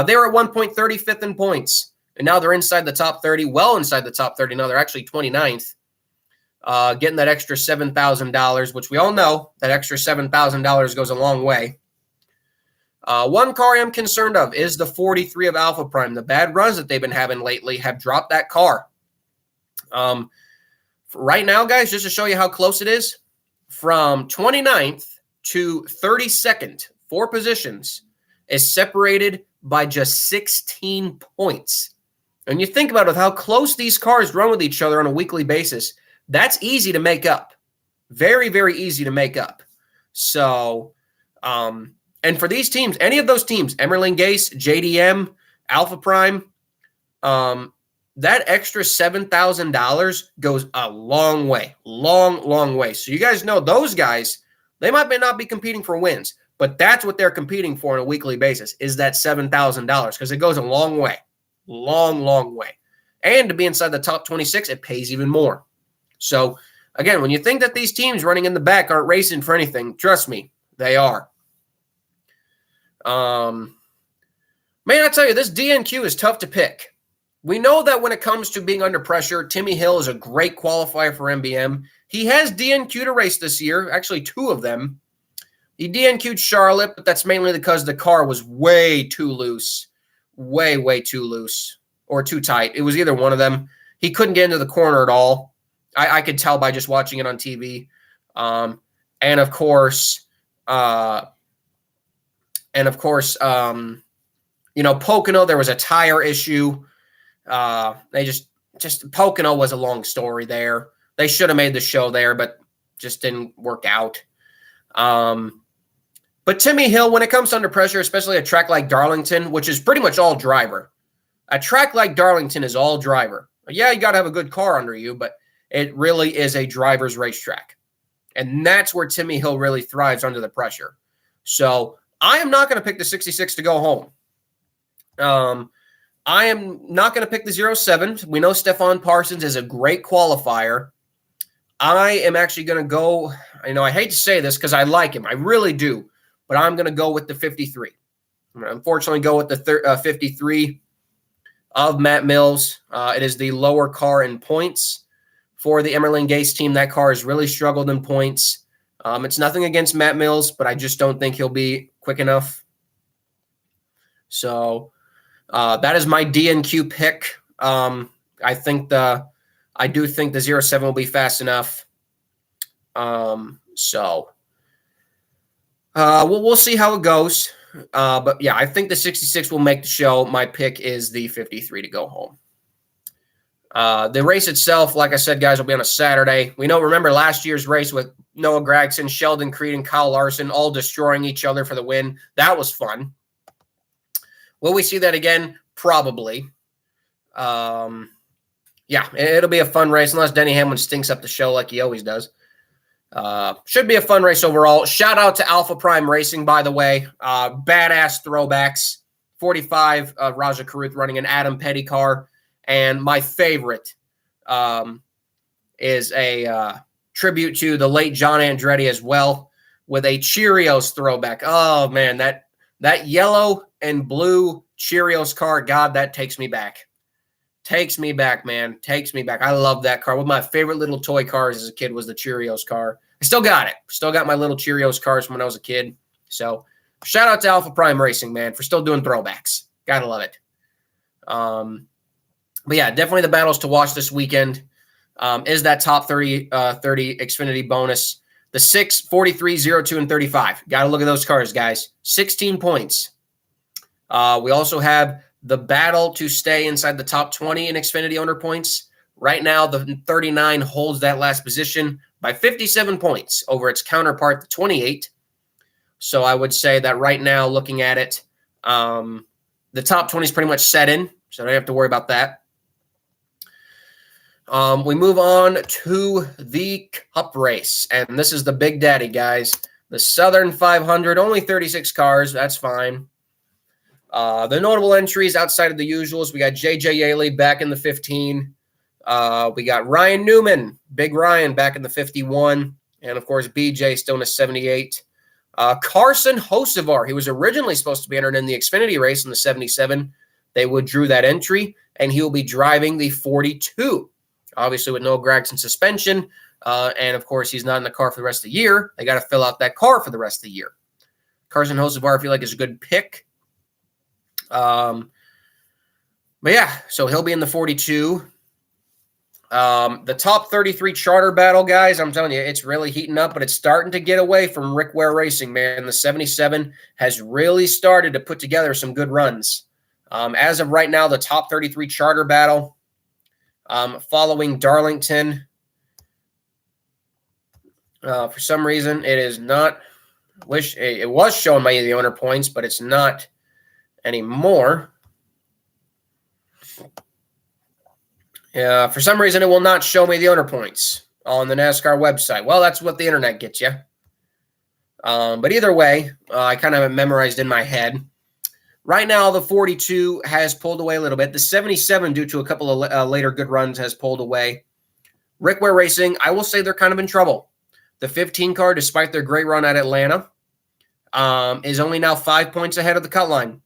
They were at one point 35th in points, and now they're inside the top 30, well inside the top 30. Now they're actually 29th, getting that extra $7,000, which we all know that extra $7,000 goes a long way. One car I'm concerned of is the 43 of Alpha Prime. The bad runs that they've been having lately have dropped that car. Right now, guys, just to show you how close it is, from 29th to 32nd, 4 positions, is separated by just 16 points. And you think about it, how close these cars run with each other on a weekly basis, that's easy to make up. Very, very easy to make up. So, and for these teams, any of those teams, Emmerling Gase, JDM, Alpha Prime, that extra $7,000 goes a long way. Long way. So you guys know those guys, they might not be competing for wins, but that's what they're competing for on a weekly basis, is that $7,000, because it goes a long way. Long way. And to be inside the top 26, it pays even more. So, again, when you think that these teams running in the back aren't racing for anything, trust me, they are. Man, I tell you, this DNQ is tough to pick. We know that when it comes to being under pressure, Timmy Hill is a great qualifier for MBM. He has DNQ'd a race this year, actually 2 of them. He DNQ'd Charlotte, but that's mainly because the car was way too loose. Way too loose or too tight. It was either one of them. He couldn't get into the corner at all. I could tell by just watching it on TV. And of course, Pocono, there was a tire issue. They just Pocono was a long story there. They should have made the show there, but just didn't work out. But Timmy Hill, when it comes under pressure, especially a track like Darlington, which is pretty much all driver, a track like Darlington is all driver. Yeah, you got to have a good car under you, but it really is a driver's racetrack. And that's where Timmy Hill really thrives under the pressure. So I am not going to pick the 66 to go home. I am not going to pick the 07. We know Stephon Parsons is a great qualifier. I am actually going to go, I hate to say this because I like him. I really do. But I'm going to go with the 53. I'm going to unfortunately go with the 53 of Matt Mills. It is the lower car in points for the Emerling Gase team. That car has really struggled in points. It's nothing against Matt Mills, but I just don't think he'll be quick enough. So that is my DNQ pick. I do think the 07 will be fast enough. We'll see how it goes. But yeah, I think the 66 will make the show. My pick is the 53 to go home. The race itself, like I said, guys, will be on a Saturday. Remember last year's race with Noah Gragson, Sheldon Creed, and Kyle Larson all destroying each other for the win. That was fun. Will we see that again? Probably. Yeah, it'll be a fun race unless Denny Hamlin stinks up the show like he always does. Should be a fun race overall. Shout out to Alpha Prime Racing, by the way. Badass throwbacks. 45, Raja Karuth running an Adam Petty car. And my favorite is a tribute to the late John Andretti as well, with a Cheerios throwback. Oh, man, that yellow and blue Cheerios car, God, that takes me back. Takes me back, man. Takes me back. I love that car. One of my favorite little toy cars as a kid was the Cheerios car. I still got it. Still got my little Cheerios cars from when I was a kid. So shout out to Alpha Prime Racing, man, for still doing throwbacks. Gotta love it. But yeah, definitely the battles to watch this weekend is that top 30 Xfinity bonus. The 6, 43, 02, and 35. Got to look at those cars, guys. 16 points. We also have the battle to stay inside the top 20 in Xfinity owner points. Right now, the 39 holds that last position by 57 points over its counterpart, the 28. So I would say that right now, looking at it, the top 20 is pretty much set in, so I don't have to worry about that. We move on to the Cup race, and this is the Big Daddy, guys. The Southern 500, only 36 cars. That's fine. The notable entries outside of the usuals, we got J.J. Yaley back in the 15. We got Ryan Newman, Big Ryan, back in the 51. And, of course, BJ still in the 78. Carson Hocevar, he was originally supposed to be entered in the Xfinity race in the 77. They withdrew that entry, and he will be driving the 42. Obviously, with no Gragson suspension. And, of course, he's not in the car for the rest of the year. They got to fill out that car for the rest of the year. Carson Hocevar, I feel like, is a good pick. But, yeah, so he'll be in the 42. The top 33 charter battle, guys, I'm telling you, it's really heating up, but it's starting to get away from Rick Ware Racing, man. The 77 has really started to put together some good runs. As of right now, the top 33 charter battle, following Darlington. For some reason, it is not. Wish it was showing me the owner points, but it's not anymore. For some reason, it will not show me the owner points on the NASCAR website. Well, that's what the internet gets you. But either way, I kind of have it memorized in my head. Right now, the 42 has pulled away a little bit. The 77, due to a couple of later good runs, has pulled away. Rick Ware Racing, I will say they're kind of in trouble. The 15 car, despite their great run at Atlanta, is only now 5 points ahead of the cut line.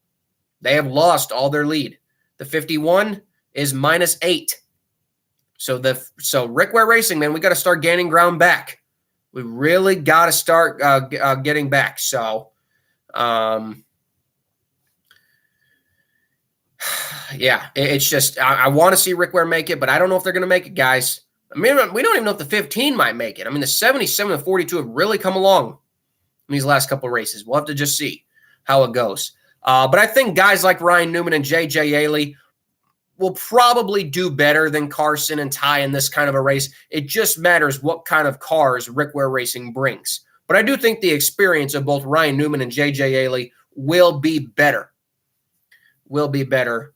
They have lost all their lead. The 51 is -8. So Rick Ware Racing, man, we got to start gaining ground back. We really got to start getting back. So, yeah, it's just I want to see Rick Ware make it, but I don't know if they're going to make it, guys. I mean, we don't even know if the 15 might make it. I mean, the 77 and 42 have really come along in these last couple of races. We'll have to just see how it goes. But I think guys like Ryan Newman and J.J. Yaley will probably do better than Carson and Ty in this kind of a race. It just matters what kind of cars Rick Ware Racing brings. But I do think the experience of both Ryan Newman and J.J. Yaley will be better. Will be better.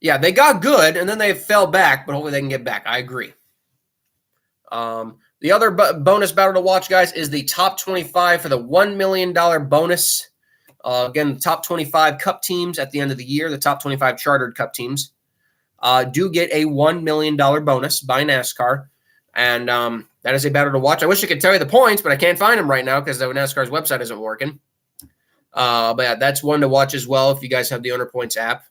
Yeah, they got good, and then they fell back, but hopefully they can get back. I agree. The other bonus battle to watch, guys, is the top 25 for the $1 million bonus. Again, the top 25 Cup teams at the end of the year, the top 25 chartered Cup teams, do get a $1 million bonus by NASCAR. And that is a battle to watch. I wish I could tell you the points, but I can't find them right now because NASCAR's website isn't working. But yeah, that's one to watch as well if you guys have the Owner Points app.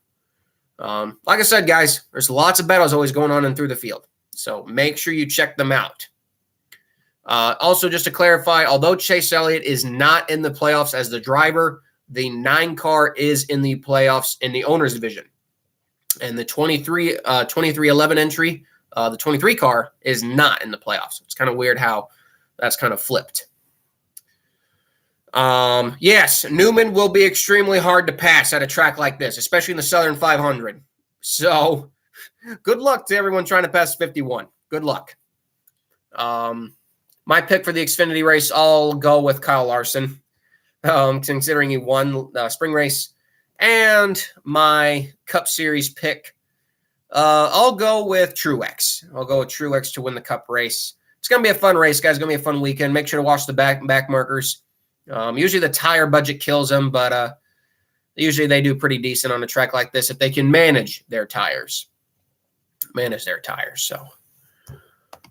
Like I said, guys, there's lots of battles always going on in through the field. So make sure you check them out. Also, just to clarify, although Chase Elliott is not in the playoffs as the driver, the 9 car is in the playoffs in the owner's division. And the 2311 entry, the 23 car is not in the playoffs. It's kind of weird how that's kind of flipped. Yes, Newman will be extremely hard to pass at a track like this, especially in the Southern 500. So good luck to everyone trying to pass 51. Good luck. My pick for the Xfinity race, I'll go with Kyle Larson, considering he won the spring race. And my Cup Series pick, I'll go with Truex. I'll go with Truex to win the Cup race. It's going to be a fun race, guys. It's going to be a fun weekend. Make sure to watch the back markers. Usually the tire budget kills them, but usually they do pretty decent on a track like this if they can manage their tires. So,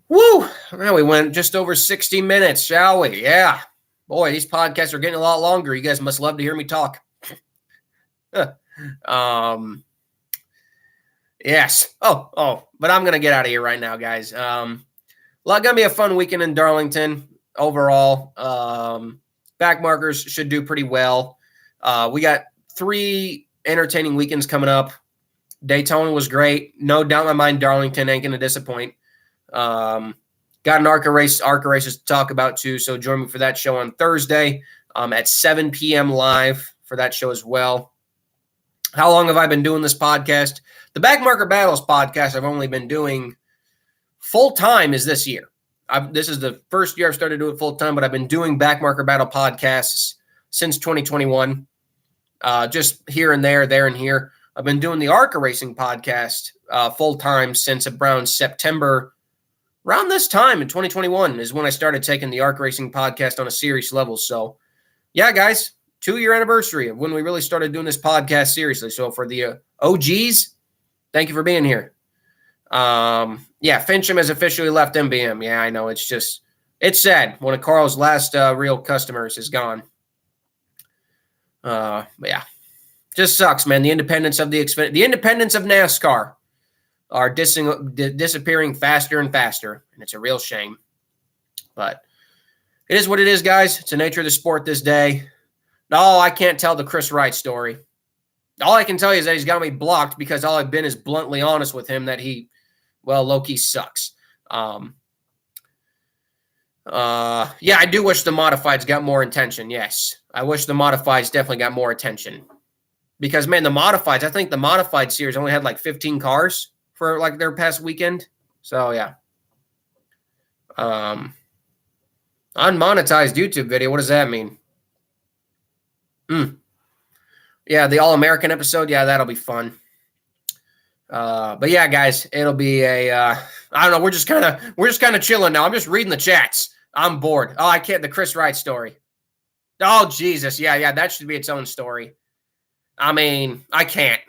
woo! Well, we went just over 60 minutes, shall we? Yeah. Boy, these podcasts are getting a lot longer. You guys must love to hear me talk. Yes. Oh, but I'm going to get out of here right now, guys. Going to be a fun weekend in Darlington overall. Backmarkers should do pretty well. We got 3 entertaining weekends coming up. Daytona was great. No doubt in my mind, Darlington ain't going to disappoint. Got an ARCA races to talk about too, so join me for that show on Thursday at 7 p.m. live for that show as well. How long have I been doing this podcast? The Backmarker Battles podcast I've only been doing full-time is this year. This is the first year I've started doing it full-time, but I've been doing Backmarker Battle podcasts since 2021, just here and there and here. I've been doing the ARCA Racing podcast full-time since around September. Around this time in 2021 is when I started taking the ARCA Racing podcast on a serious level. So, yeah, guys, 2-year anniversary of when we really started doing this podcast seriously. So for the OGs, thank you for being here. Yeah, Fincham has officially left MBM. Yeah, I know. It's sad. One of Carl's last real customers is gone. But yeah, just sucks, man. The independence of the independence of NASCAR are disappearing faster and faster, and it's a real shame. But it is what it is, guys. It's the nature of the sport this day. No, I can't tell the Chris Wright story. All I can tell you is that he's got me blocked because all I've been is bluntly honest with him that he, well, low-key sucks. Yeah, I do wish the modifieds got more attention. Yes, I wish the modifieds definitely got more attention. Because, man, the modifieds, I think the modified series only had like 15 cars for like their past weekend. So, yeah. Unmonetized YouTube video, what does that mean? Yeah, the All-American episode, yeah, that'll be fun. But yeah, guys, it'll be I don't know, we're just kind of chilling now. I'm just reading the chats. I'm bored. Oh, I can't, the Chris Wright story. Oh, Jesus. Yeah, that should be its own story. I mean, I can't.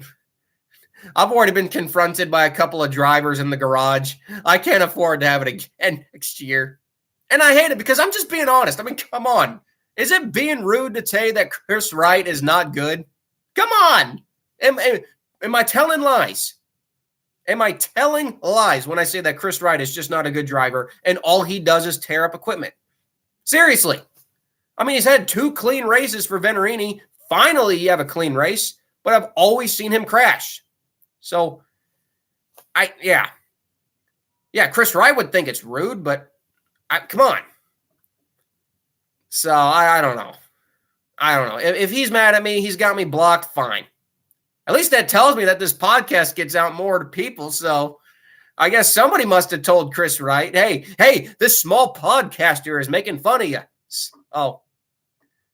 I've already been confronted by a couple of drivers in the garage. I can't afford to have it again next year. And I hate it because I'm just being honest. I mean, come on. Is it being rude to say that Chris Wright is not good? Come on. Am I telling lies? Am I telling lies when I say that Chris Wright is just not a good driver and all he does is tear up equipment? Seriously. I mean, he's had 2 clean races for Venturini. Finally, you have a clean race, but I've always seen him crash. So, yeah, Chris Wright would think it's rude, but come on. So, I don't know. If he's mad at me, he's got me blocked, fine. At least that tells me that this podcast gets out more to people, so I guess somebody must have told Chris Wright, hey, this small podcaster is making fun of you. Oh,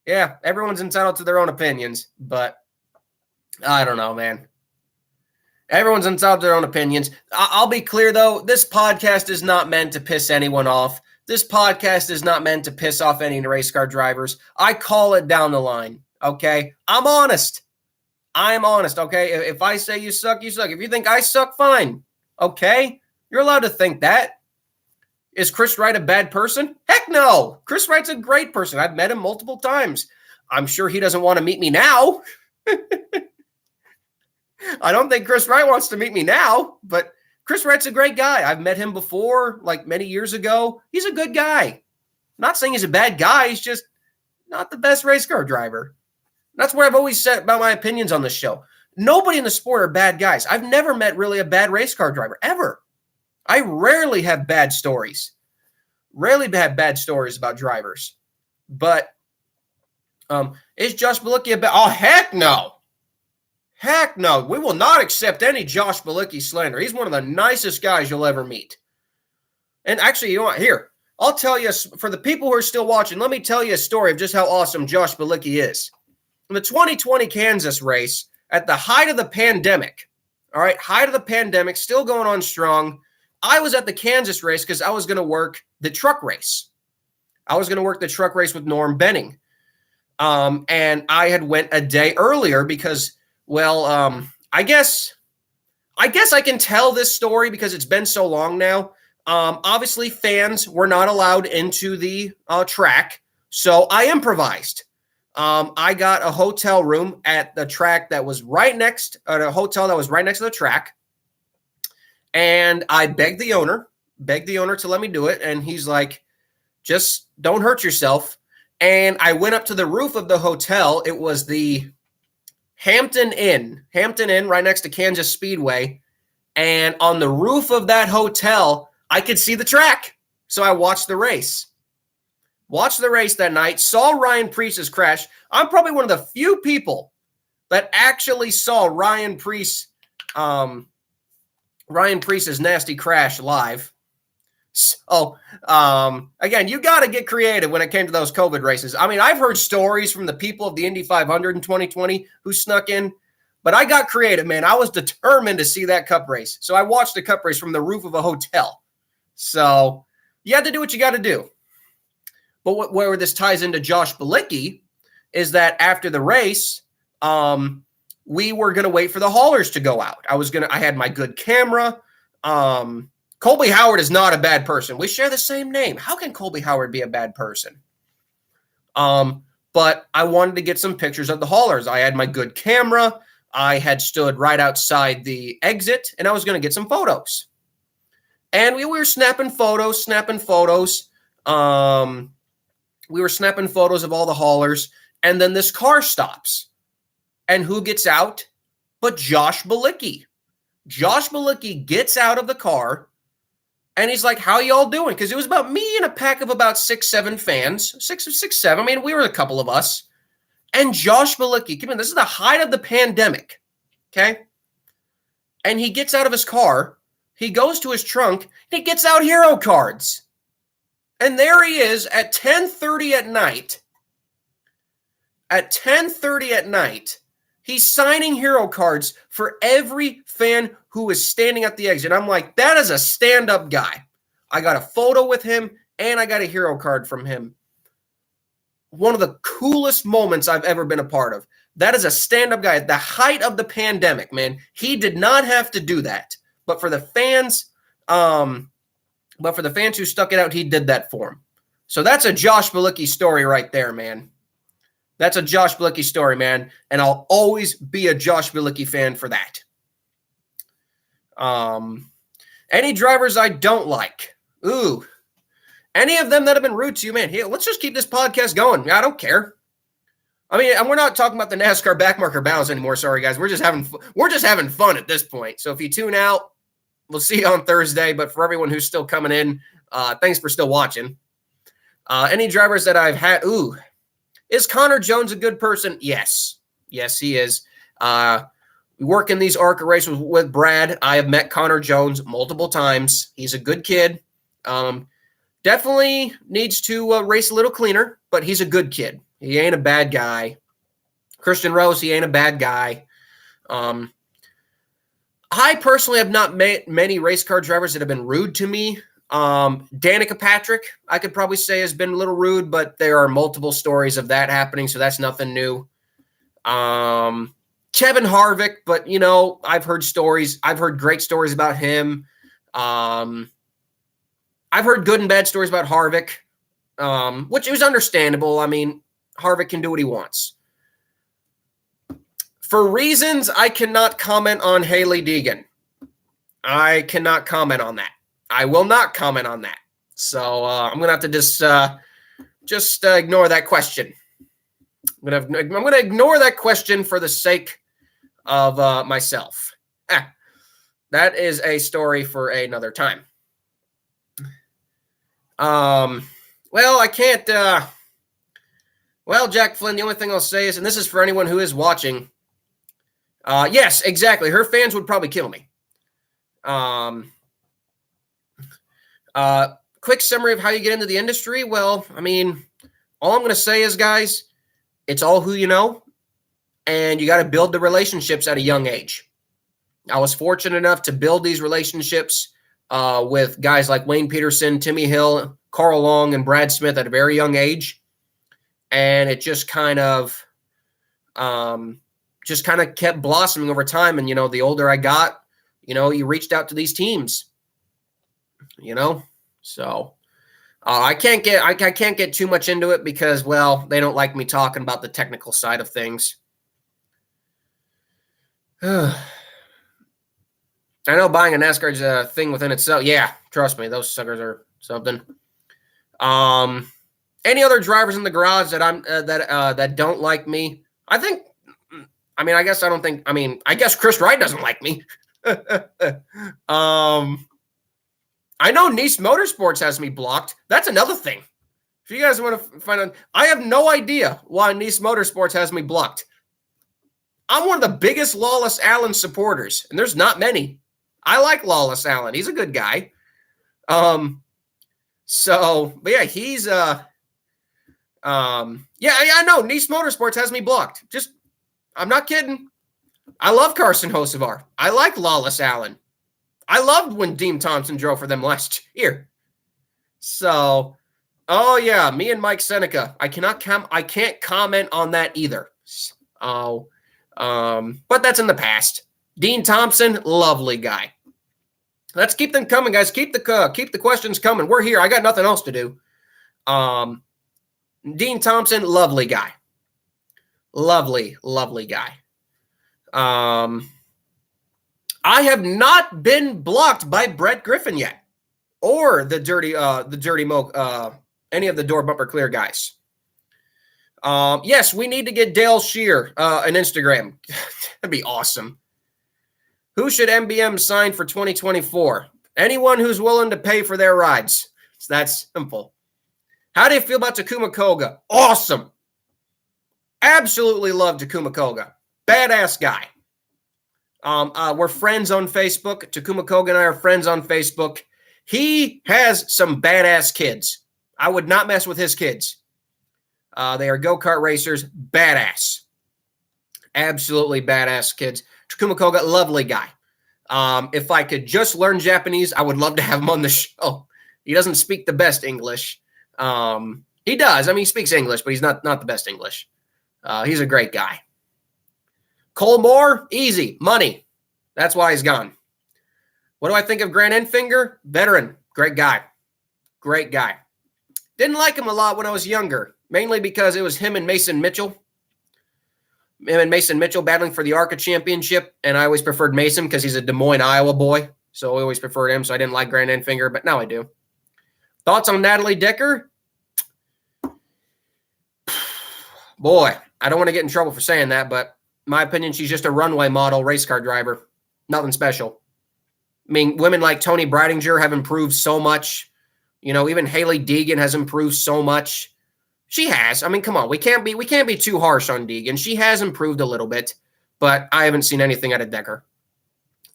yeah, everyone's entitled to their own opinions, but I don't know, man. Everyone's entitled to their own opinions. I'll be clear, though. This podcast is not meant to piss anyone off. This podcast is not meant to piss off any race car drivers. I call it down the line, okay? I'm honest. I'm honest, okay? If I say you suck, you suck. If you think I suck, fine, okay? You're allowed to think that. Is Chris Wright a bad person? Heck no. Chris Wright's a great person. I've met him multiple times. I'm sure he doesn't want to meet me now. I don't think Chris Wright wants to meet me now, but Chris Wright's a great guy. I've met him before, like many years ago. He's a good guy. I'm not saying he's a bad guy. He's just not the best race car driver. That's what I've always said about my opinions on this show. Nobody in the sport are bad guys. I've never met really a bad race car driver, ever. I rarely have bad stories. Rarely have bad stories about drivers. But is Josh Bilicki a bad? Oh, heck no. Heck no. We will not accept any Josh Bilicki slander. He's one of the nicest guys you'll ever meet. And actually, you know what? Here, I'll tell you, for the people who are still watching, let me tell you a story of just how awesome Josh Bilicki is. In the 2020 Kansas race, at the height of the pandemic, all right, height of the pandemic, still going on strong, I was at the Kansas race because I was going to work the truck race. I was going to work the truck race with Norm Benning. And I had went a day earlier because, well, I guess I can tell this story because it's been so long now. Obviously, fans were not allowed into the track, so I improvised. I got a hotel room at the track that was right next, at a hotel that was right next to the track. And I begged the owner to let me do it. And he's like, just don't hurt yourself. And I went up to the roof of the hotel. It was the Hampton Inn right next to Kansas Speedway. And on the roof of that hotel, I could see the track. So I watched the race. Watched the race that night, saw Ryan Preece's crash. I'm probably one of the few people that actually saw Ryan Preece's nasty crash live. So, again, you got to get creative when it came to those COVID races. I mean, I've heard stories from the people of the Indy 500 in 2020 who snuck in, but I got creative, man. I was determined to see that Cup race. So I watched the Cup race from the roof of a hotel. So you have to do what you got to do. But where this ties into Josh Bilicki is that after the race, we were going to wait for the haulers to go out. I had my good camera. Colby Howard is not a bad person. We share the same name. How can Colby Howard be a bad person? But I wanted to get some pictures of the haulers. I had my good camera. I had stood right outside the exit, and I was going to get some photos. And we were snapping photos. We were snapping photos of all the haulers, and then this car stops. And who gets out but Josh Bilicki? Josh Bilicki gets out of the car, and he's like, how y'all doing? Because it was about me and a pack of about 6-7 fans. 6-7. I mean, we were a couple of us. And Josh Bilicki, come in, this is the height of the pandemic, okay? And he gets out of his car. He goes to his trunk. And he gets out hero cards. And there he is at 10:30 at night. At 10:30 at night, he's signing hero cards for every fan who is standing at the exit. I'm like, that is a stand-up guy. I got a photo with him, and I got a hero card from him. One of the coolest moments I've ever been a part of. That is a stand-up guy at the height of the pandemic, man. He did not have to do that. But for the fans, who stuck it out, he did that for him. So that's a Josh Bilicki story right there, man. That's a Josh Bilicki story, man. And I'll always be a Josh Bilicki fan for that. Any drivers I don't like? Ooh. Any of them that have been rude to you, man. Hey, let's just keep this podcast going. I don't care. I mean, and we're not talking about the NASCAR Backmarker Battles anymore. Sorry, guys. We're just having fun at this point. So if you tune out, we'll see you on Thursday. But for everyone who's still coming in, thanks for still watching. Any drivers that I've had? Ooh. Is Connor Jones a good person? Yes. Yes, he is. We work in these ARCA races with Brad. I have met Connor Jones multiple times. He's a good kid. Definitely needs to race a little cleaner, but he's a good kid. He ain't a bad guy. Christian Rose, he ain't a bad guy. I personally have not met many race car drivers that have been rude to me. Danica Patrick, I could probably say, has been a little rude, but there are multiple stories of that happening, so that's nothing new. Kevin Harvick, but, you know, I've heard stories. I've heard great stories about him. I've heard good and bad stories about Harvick, which is understandable. I mean, Harvick can do what he wants. For reasons I cannot comment on Hailie Deegan. I cannot comment on that. I will not comment on that. So I'm going to have to just ignore that question. I'm going to ignore that question for the sake of myself. That is a story for another time. Well, I can't. Well, Jack Flynn, the only thing I'll say is, and this is for anyone who is watching. Yes, exactly. Her fans would probably kill me. Quick summary of how you get into the industry. Well, I mean, all I'm going to say is, guys, it's all who you know, and you got to build the relationships at a young age. I was fortunate enough to build these relationships with guys like Wayne Peterson, Timmy Hill, Carl Long, and Brad Smith at a very young age. And it just kind of kept blossoming over time. And, you know, the older I got, you know, you reached out to these teams, you know, so I can't get too much into it because, well, they don't like me talking about the technical side of things. I know buying a NASCAR is a thing within itself. Yeah, trust me, those suckers are something. Any other drivers in the garage that that don't like me? I guess Chris Wright doesn't like me. I know Nice Motorsports has me blocked. That's another thing. If you guys want to find out, I have no idea why Nice Motorsports has me blocked. I'm one of the biggest Lawless Allen supporters, and there's not many. I like Lawless Allen. He's a good guy. But yeah, he's I know Nice Motorsports has me blocked. I'm not kidding. I love Carson Hocevar. I like Lawless Allen. I loved when Dean Thompson drove for them last year. So, oh yeah, me and Mike Seneca. I can't comment on that either. But that's in the past. Dean Thompson, lovely guy. Let's keep them coming, guys. Keep the questions coming. We're here. I got nothing else to do. Dean Thompson, lovely guy. Lovely guy. I have not been blocked by Brett Griffin yet, or the dirty Mo, any of the door bumper clear guys. Yes, we need to get Dale Shear an Instagram. That'd be awesome. Who should MBM sign for 2024? Anyone who's willing to pay for their rides. It's that simple. How do you feel about Takuma Koga? Awesome. Absolutely love Takuma Koga. Badass guy. We're friends on Facebook. Takuma Koga and I are friends on Facebook. He has some badass kids. I would not mess with his kids. They are go-kart racers. Badass. Absolutely badass kids. Takuma Koga, lovely guy. If I could just learn Japanese, I would love to have him on the show. He doesn't speak the best English. He does. I mean, he speaks English, but he's not the best English. He's a great guy. Cole Moore, easy, money. That's why he's gone. What do I think of Grant Enfinger? Veteran, great guy. Great guy. Didn't like him a lot when I was younger, mainly because it was him and Mason Mitchell. him and Mason Mitchell battling for the ARCA championship, and I always preferred Mason because he's a Des Moines, Iowa boy. So I always preferred him, so I didn't like Grant Enfinger, but now I do. Thoughts on Natalie Decker? Boy, I don't want to get in trouble for saying that, but in my opinion, she's just a runway model race car driver. Nothing special. I mean, women like Toni Breidinger have improved so much. Even Hailie Deegan has improved so much. She has. I mean, come on. We can't be too harsh on Deegan. She has improved a little bit, but I haven't seen anything out of Decker.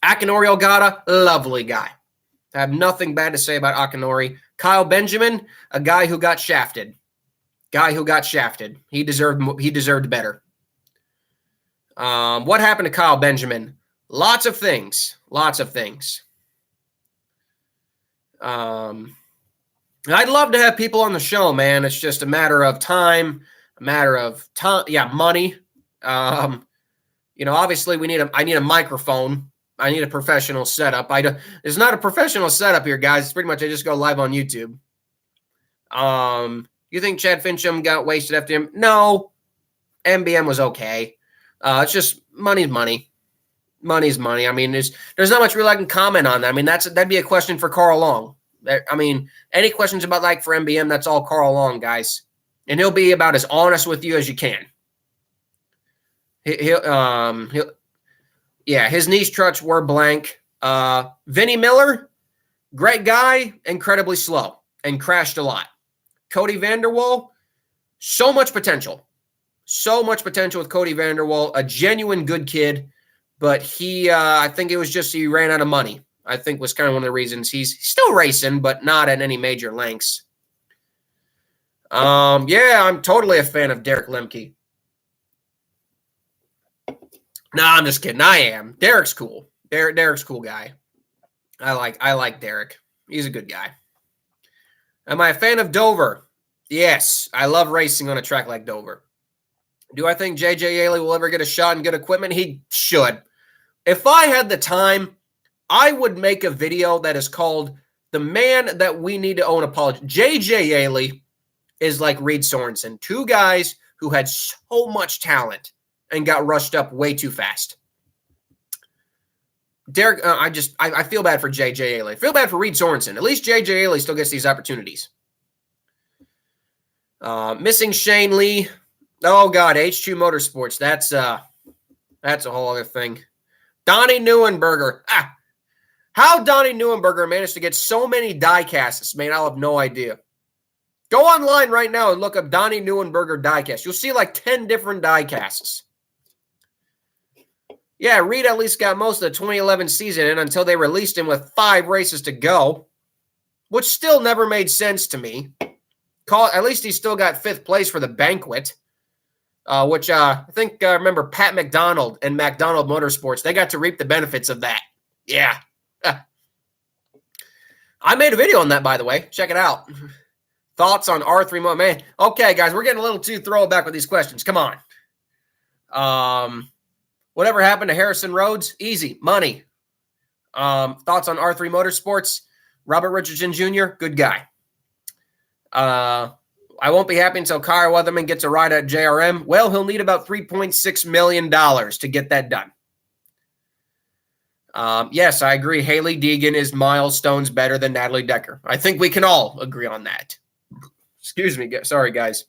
Akinori Ogata, lovely guy. I have nothing bad to say about Akinori. Kyle Benjamin, a guy who got shafted. He deserved better. What happened to Kyle Benjamin? Lots of things. I'd love to have people on the show, man. It's just a matter of time, money. Obviously I need a microphone. I need a professional setup. It's not a professional setup here, guys. It's pretty much I just go live on YouTube. You think Chad Fincham got wasted after him? No. MBM was okay. It's just money's money. Money's money. I mean, there's not much really I can comment on that. I mean, that'd be a question for Carl Long. I mean, any questions about for MBM, that's all Carl Long, guys. And he'll be about as honest with you as you can. His knee struts were blank. Vinnie Miller, great guy, incredibly slow, and crashed a lot. Cody Vanderwall, so much potential. With Cody Vanderwall, a genuine good kid, but I think it was just he ran out of money. I think was kind of one of the reasons. He's still racing, but not at any major lengths. I'm totally a fan of Derek Lemke. No, I'm just kidding. I am. Derek's cool. Derek's a cool guy. I like Derek. He's a good guy. Am I a fan of Dover? Yes. I love racing on a track like Dover. Do I think J.J. Yaley will ever get a shot and good equipment? He should. If I had the time, I would make a video that is called The Man That We Need to Own Apology. J.J. Yaley is like Reed Sorensen. Two guys who had so much talent and got rushed up way too fast. Derek, I feel bad for J.J. Yaley. I feel bad for Reed Sorensen. At least J.J. Yaley still gets these opportunities. Missing Shane Lee. Oh, God, H2 Motorsports. That's a whole other thing. Donnie Neuenberger. How Donnie Neuenberger managed to get so many die casts, man, I'll have no idea. Go online right now and look up Donnie Neuenberger die cast. You'll see like 10 different die casts. Yeah, Reed at least got most of the 2011 season in until they released him with 5 races to go, which still never made sense to me. At least he still got 5th place for the banquet, which I think I remember Pat McDonald and McDonald Motorsports. They got to reap the benefits of that. Yeah. I made a video on that, by the way. Check it out. Thoughts on R3 man. Okay, guys, we're getting a little too throwback with these questions. Come on. Whatever happened to Harrison Rhodes? Easy. Money. Thoughts on R3 Motorsports? Robert Richardson Jr., good guy. I won't be happy until Kyle Weatherman gets a ride at JRM. Well, he'll need about $3.6 million to get that done. Yes, I agree. Hailie Deegan is milestones better than Natalie Decker. I think we can all agree on that. Excuse me. Sorry, guys.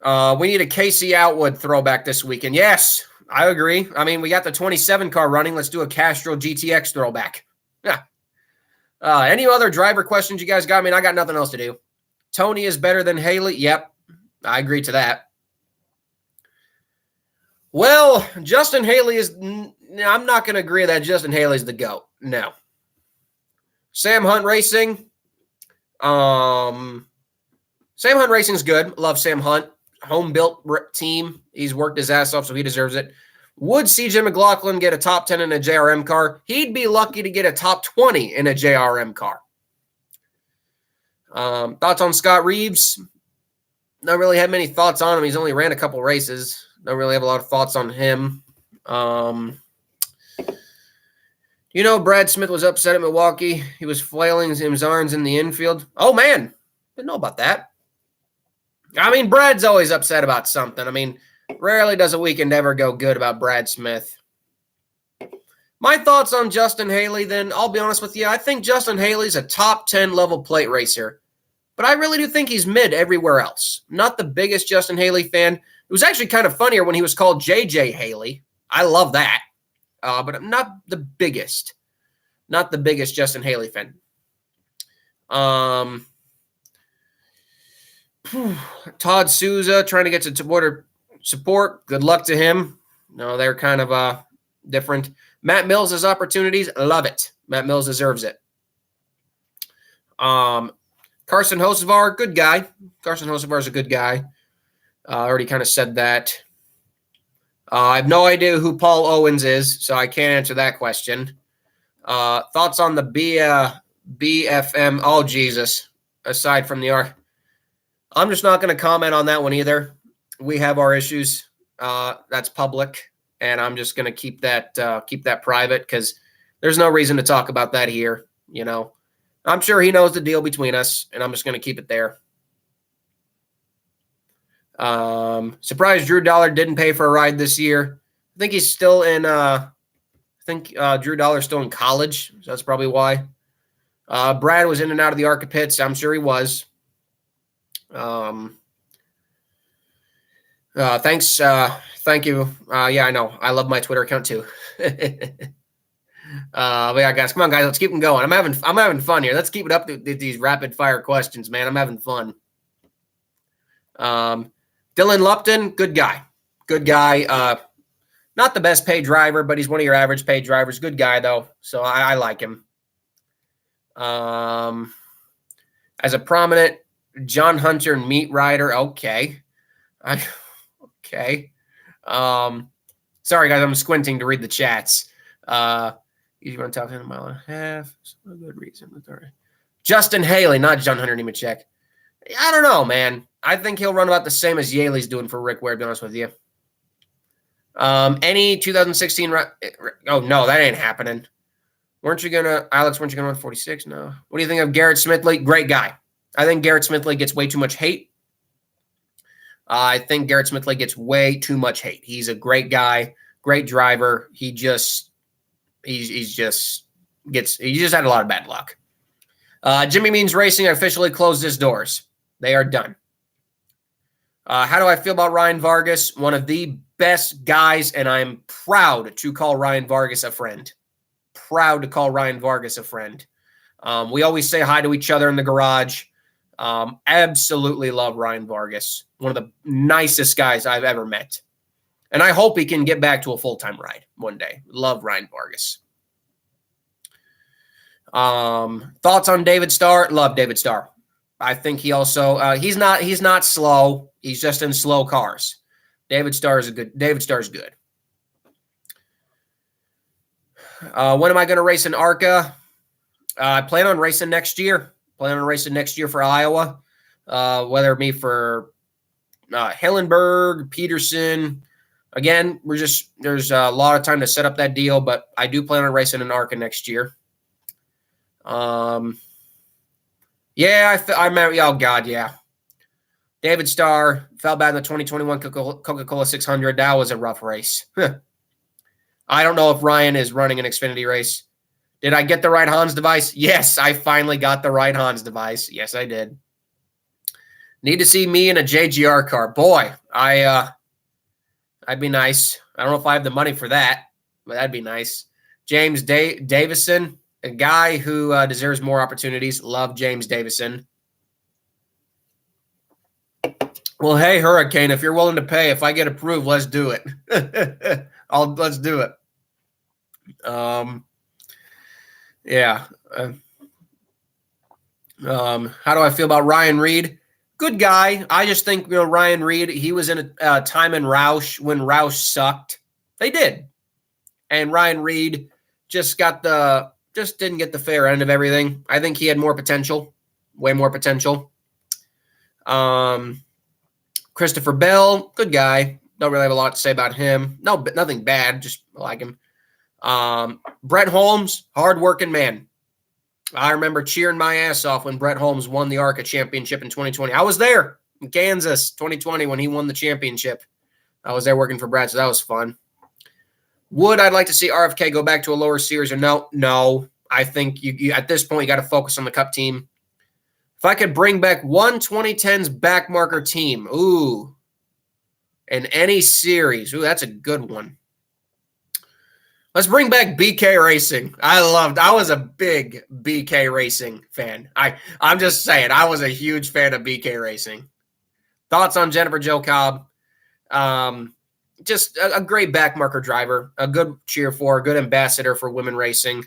We need a Casey Outwood throwback this weekend. Yes, I agree. I mean, we got the 27 car running. Let's do a Castro GTX throwback. Yeah. Any other driver questions you guys got? I mean, I got nothing else to do. Tony is better than Hailie. Yep, I agree to that. Well, Justin Haley is – I'm not going to agree that Justin Haley's the GOAT. No. Sam Hunt Racing. Sam Hunt Racing's good. Love Sam Hunt. Home-built team. He's worked his ass off, so he deserves it. Would CJ McLaughlin get a top 10 in a JRM car? He'd be lucky to get a top 20 in a JRM car. Thoughts on Scott Reeves? Don't really have many thoughts on him. He's only ran a couple races. Don't really have a lot of thoughts on him. You know, Brad Smith was upset at Milwaukee. He was flailing his arms in the infield. Oh, man. Didn't know about that. I mean, Brad's always upset about something. I mean, rarely does a weekend ever go good about Brad Smith. My thoughts on Justin Haley, then, I'll be honest with you. I think Justin Haley's a top 10 level plate racer, but I really do think he's mid everywhere else. Not the biggest Justin Haley fan. It was actually kind of funnier when he was called JJ Haley. I love that, but I'm not the biggest. Not the biggest Justin Haley fan. Todd Souza trying to get to border support. Good luck to him. No, they're kind of different. Matt Mills' opportunities. Love it. Matt Mills deserves it. Carson Hocevar, good guy. Carson Hocevar is a good guy. I already kind of said that. I have no idea who Paul Owens is, so I can't answer that question. Thoughts on the BFM? Oh, Jesus. Aside from the R. I'm just not going to comment on that one either. We have our issues. That's public, and I'm just going to keep that private because there's no reason to talk about that here. You know, I'm sure he knows the deal between us, and I'm just going to keep it there. Surprised Drew Dollar didn't pay for a ride this year. I think he's still in. I think Drew Dollar's still in college, so that's probably why. Brad was in and out of the ARCA pits. I'm sure he was. Thanks. Thank you. Yeah, I know. I love my Twitter account too. But yeah, guys, come on, guys. Let's keep them going. I'm having fun here. Let's keep it up to these rapid fire questions, man. I'm having fun. Dylan Lupton, good guy. Good guy. Not the best paid driver, but he's one of your average paid drivers. Good guy, though. So I like him. As a prominent John Hunter meat rider, okay. Okay. Sorry, guys, I'm squinting to read the chats. You want to talk to him a mile and a half? A good reason. Justin Haley, not John Hunter Nemechek. I don't know, man. I think he'll run about the same as Yaley's doing for Rick Ware, to be honest with you. Any 2016 oh no, that ain't happening. Alex, weren't you gonna run 46? No. What do you think of Garrett Smithley? Great guy. I think Garrett Smithley gets way too much hate. I think Garrett Smithley gets way too much hate. He's a great guy, great driver. He just had a lot of bad luck. Jimmy Means Racing officially closed his doors. They are done. How do I feel about Ryan Vargas? One of the best guys, and I'm proud to call Ryan Vargas a friend. Proud to call Ryan Vargas a friend. We always say hi to each other in the garage. Absolutely love Ryan Vargas. One of the nicest guys I've ever met. And I hope he can get back to a full-time ride one day. Love Ryan Vargas. Thoughts on David Starr? Love David Starr. I think he also he's not slow. He's just in slow cars. David Starr is good. When am I going to race in ARCA? I plan on racing next year. For Iowa. Whether it be for Hillenberg, Peterson. Again, there's a lot of time to set up that deal, but I do plan on racing in ARCA next year. Yeah, oh God, yeah. David Starr fell bad in the 2021 Coca-Cola 600. That was a rough race. I don't know if Ryan is running an Xfinity race. Did I get the right Hans device? Yes, I finally got the right Hans device. Yes, I did. Need to see me in a JGR car. Boy, I'd be nice. I don't know if I have the money for that, but that'd be nice. James Davison, a guy who deserves more opportunities. Love James Davison. Well, hey, Hurricane, if you're willing to pay, if I get approved, let's do it. Let's do it. Yeah. How do I feel about Ryan Reed? Good guy. I just think, Ryan Reed, he was in a time in Roush when Roush sucked. They did. And Ryan Reed just didn't get the fair end of everything. I think he had more potential, way more potential. Christopher Bell, good guy. Don't really have a lot to say about him. No, but nothing bad. Just like him. Brett Holmes, hardworking man. I remember cheering my ass off when Brett Holmes won the ARCA championship in 2020. I was there. in Kansas, 2020, when he won the championship. I was there working for Brad, so that was fun. Would I'd like to see RFK go back to a lower series or no? No. I think you at this point, you got to focus on the Cup team. If I could bring back one 2010s backmarker team, in any series, that's a good one. Let's bring back BK Racing. I was a big BK Racing fan. I'm just saying, I was a huge fan of BK Racing. Thoughts on Jennifer Jo Cobb? Just a great backmarker driver, a good cheer for, a good ambassador for women racing,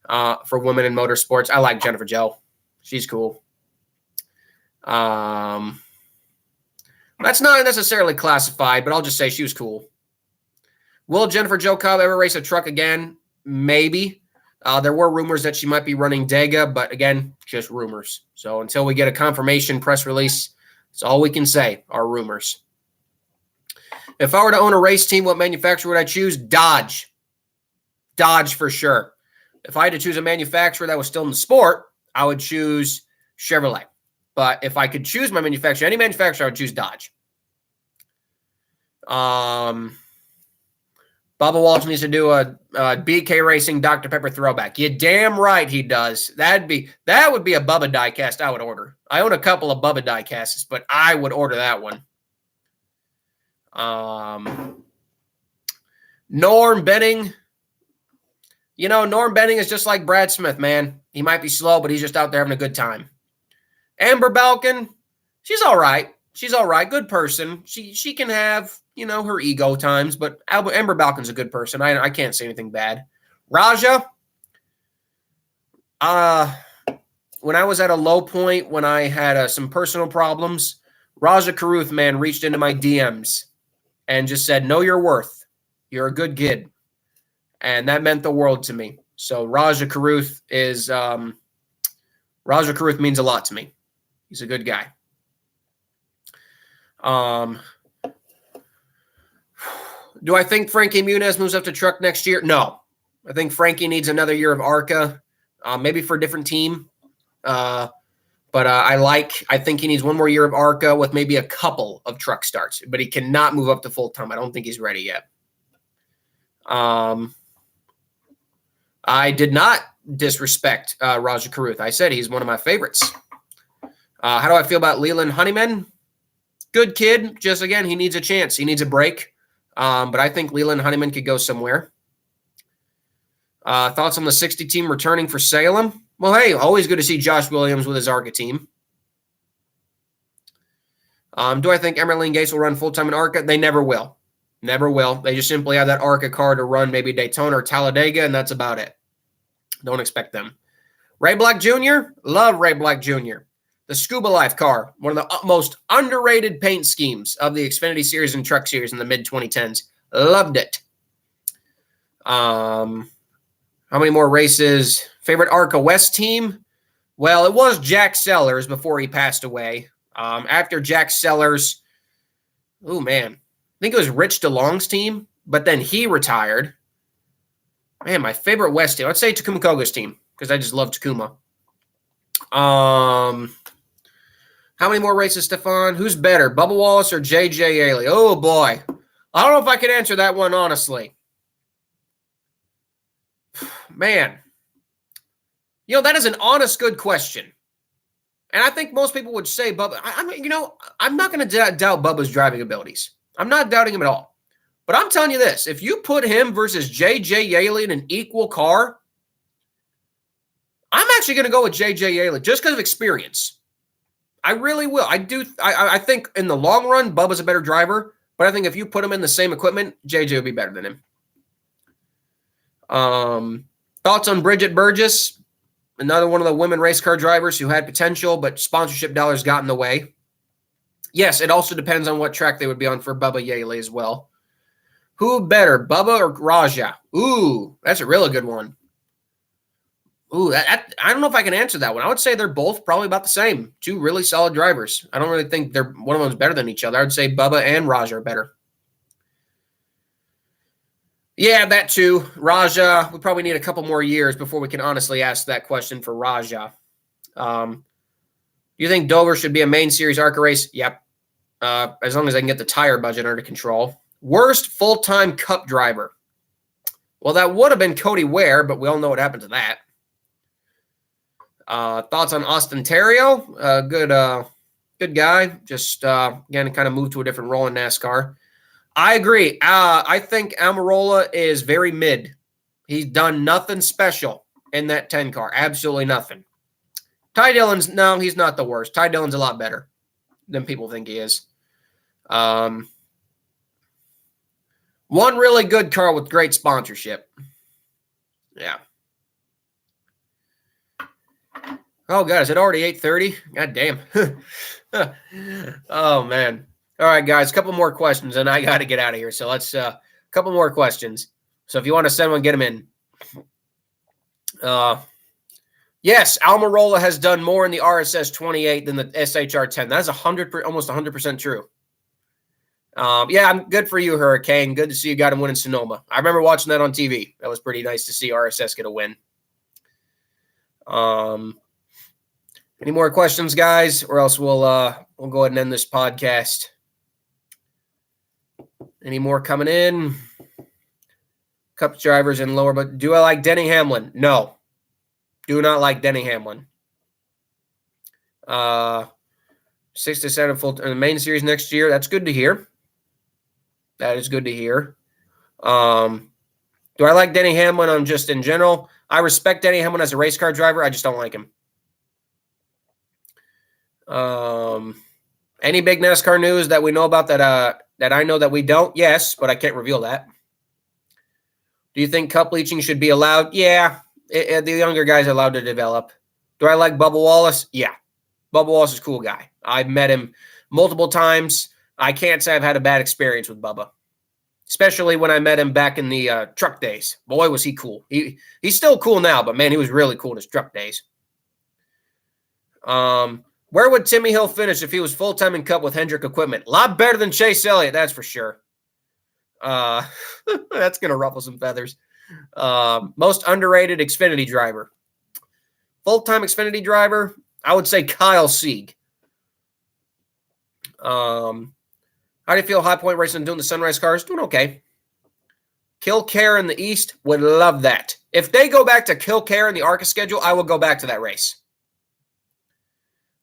for women in motorsports. I like Jennifer Jo. She's cool. That's not necessarily classified, but I'll just say she was cool. Will Jennifer Jo Cobb ever race a truck again? Maybe. There were rumors that she might be running Dega, but again, just rumors. So until we get a confirmation press release, that's all we can say are rumors. If I were to own a race team, what manufacturer would I choose? Dodge. Dodge for sure. If I had to choose a manufacturer that was still in the sport, I would choose Chevrolet. But if I could choose my manufacturer, any manufacturer, I would choose Dodge. Bubba Walsh needs to do a BK Racing Dr. Pepper throwback. You damn right he does. That would be a Bubba diecast I would order. I own a couple of Bubba diecasts, but I would order that one. Norm Benning. Norm Benning is just like Brad Smith, man. He might be slow, but he's just out there having a good time. Amber Balkin, she's all right. She's all right. Good person. She can have, her ego times, but Amber Balkin's a good person. I can't say anything bad. Raja, when I was at a low point, when I had some personal problems, Raja Caruth, man, reached into my DMs and just said, know your worth. You're a good kid. And that meant the world to me. So Raja Caruth means a lot to me. He's a good guy. Do I think Frankie Muniz moves up to truck next year? No. I think Frankie needs another year of ARCA, maybe for a different team. But I think he needs one more year of ARCA with maybe a couple of truck starts. But he cannot move up to full-time. I don't think he's ready yet. I did not disrespect Raja Caruth. I said he's one of my favorites. How do I feel about Leland Honeyman? Good kid. Just, again, he needs a chance. He needs a break. But I think Leland Honeyman could go somewhere. Thoughts on the 60 team returning for Salem? Well, hey, always good to see Josh Williams with his ARCA team. Do I think Emerling Gates will run full-time in ARCA? They never will. Never will. They just simply have that ARCA car to run maybe Daytona or Talladega, and that's about it. Don't expect them. Ray Black Jr.? Love Ray Black Jr. The Scuba Life car, one of the most underrated paint schemes of the Xfinity Series and Truck Series in the mid-2010s. Loved it. How many more races? Favorite ARCA West team? Well, it was Jack Sellers before he passed away. After Jack Sellers, I think it was Rich DeLong's team, but then he retired. Man, my favorite West team. I'd say Takuma Koga's team because I just love Takuma. How many more races, Stefan? Who's better, Bubba Wallace or J.J. Yaley? Oh, boy. I don't know if I can answer that one honestly. Man. That is an honest, good question. And I think most people would say Bubba. I'm not going to doubt Bubba's driving abilities. I'm not doubting him at all. But I'm telling you this. If you put him versus J.J. Yaley in an equal car, I'm actually going to go with J.J. Yaley just because of experience. I really will. I think in the long run, Bubba's a better driver. But I think if you put him in the same equipment, J.J. would be better than him. Thoughts on Bridget Burgess? Another one of the women race car drivers who had potential, but sponsorship dollars got in the way. Yes, it also depends on what track they would be on for Bubba Yaley as well. Who better, Bubba or Raja? Ooh, that's a really good one. Ooh, I don't know if I can answer that one. I would say they're both probably about the same. Two really solid drivers. I don't really think one of them's better than each other. I would say Bubba and Raja are better. Yeah, that too. Raja, we probably need a couple more years before we can honestly ask that question for Raja. Do you think Dover should be a main series ARCA race? Yep. as long as I can get the tire budget under control. Worst full-time Cup driver. Well, that would have been Cody Ware, but we all know what happened to that. Thoughts on Austin Terrio? Good guy. Just, again, kind of moved to a different role in NASCAR. I agree. I think Almirola is very mid. He's done nothing special in that 10 car. Absolutely nothing. Ty Dillon's, no, he's not the worst. Ty Dillon's a lot better than people think he is. One really good car with great sponsorship. Yeah. Oh, God, is it already 8:30? God damn. Oh, man. All right, guys, a couple more questions, and I got to get out of here. So let's a couple more questions. So if you want to send one, get them in. Yes, Almirola has done more in the RSS 28 than the SHR 10. That is almost 100% true. Yeah, I'm good for you, Hurricane. Good to see you got him win in Sonoma. I remember watching that on TV. That was pretty nice to see RSS get a win. Any more questions, guys? Or else we'll go ahead and end this podcast. Any more coming in? Cup drivers in lower, but do I like Denny Hamlin? No. Do not like Denny Hamlin. 6 to 7 full in the main series next year. That's good to hear. That is good to hear. Do I like Denny Hamlin on just in general? I respect Denny Hamlin as a race car driver. I just don't like him. Any big NASCAR news that we know about that I know that we don't? Yes, but I can't reveal that. Do you think cup leaching should be allowed? Yeah. The younger guys are allowed to develop. Do I like Bubba Wallace? Yeah. Bubba Wallace is a cool guy. I've met him multiple times. I can't say I've had a bad experience with Bubba, especially when I met him back in the truck days. Boy, was he cool. He's still cool now, but, man, he was really cool in his truck days. Where would Timmy Hill finish if he was full-time in Cup with Hendrick equipment? A lot better than Chase Elliott, that's for sure. That's going to ruffle some feathers. Most underrated Xfinity driver. Full-time Xfinity driver, I would say Kyle Sieg. How do you feel High Point Racing doing the Sunrise cars? Doing okay. Kilcare in the East, would love that. If they go back to Kilcare in the ARCA schedule, I will go back to that race.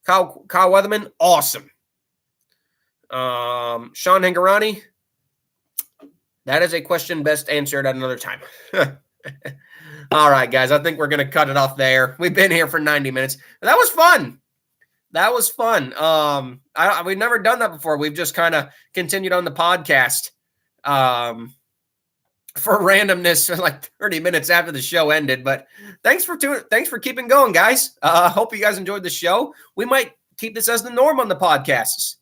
Kyle Weatherman, awesome. Sean Hingorani, that is a question best answered at another time. All right, guys, I think we're going to cut it off there. We've been here for 90 minutes. That was fun. That was fun. We've never done that before. We've just kind of continued on the podcast for randomness for like 30 minutes after the show ended. But thanks for keeping going, guys. Hope you guys enjoyed the show. We might keep this as the norm on the podcasts.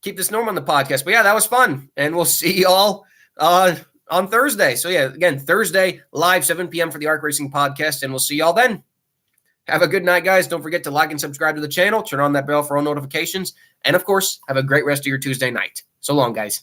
Keep this norm on the podcast. But yeah, that was fun. And we'll see y'all on Thursday. So yeah, again, Thursday, live 7 p.m. for the ARC Racing Podcast. And we'll see y'all then. Have a good night, guys. Don't forget to like and subscribe to the channel. Turn on that bell for all notifications. And, of course, have a great rest of your Tuesday night. So long, guys.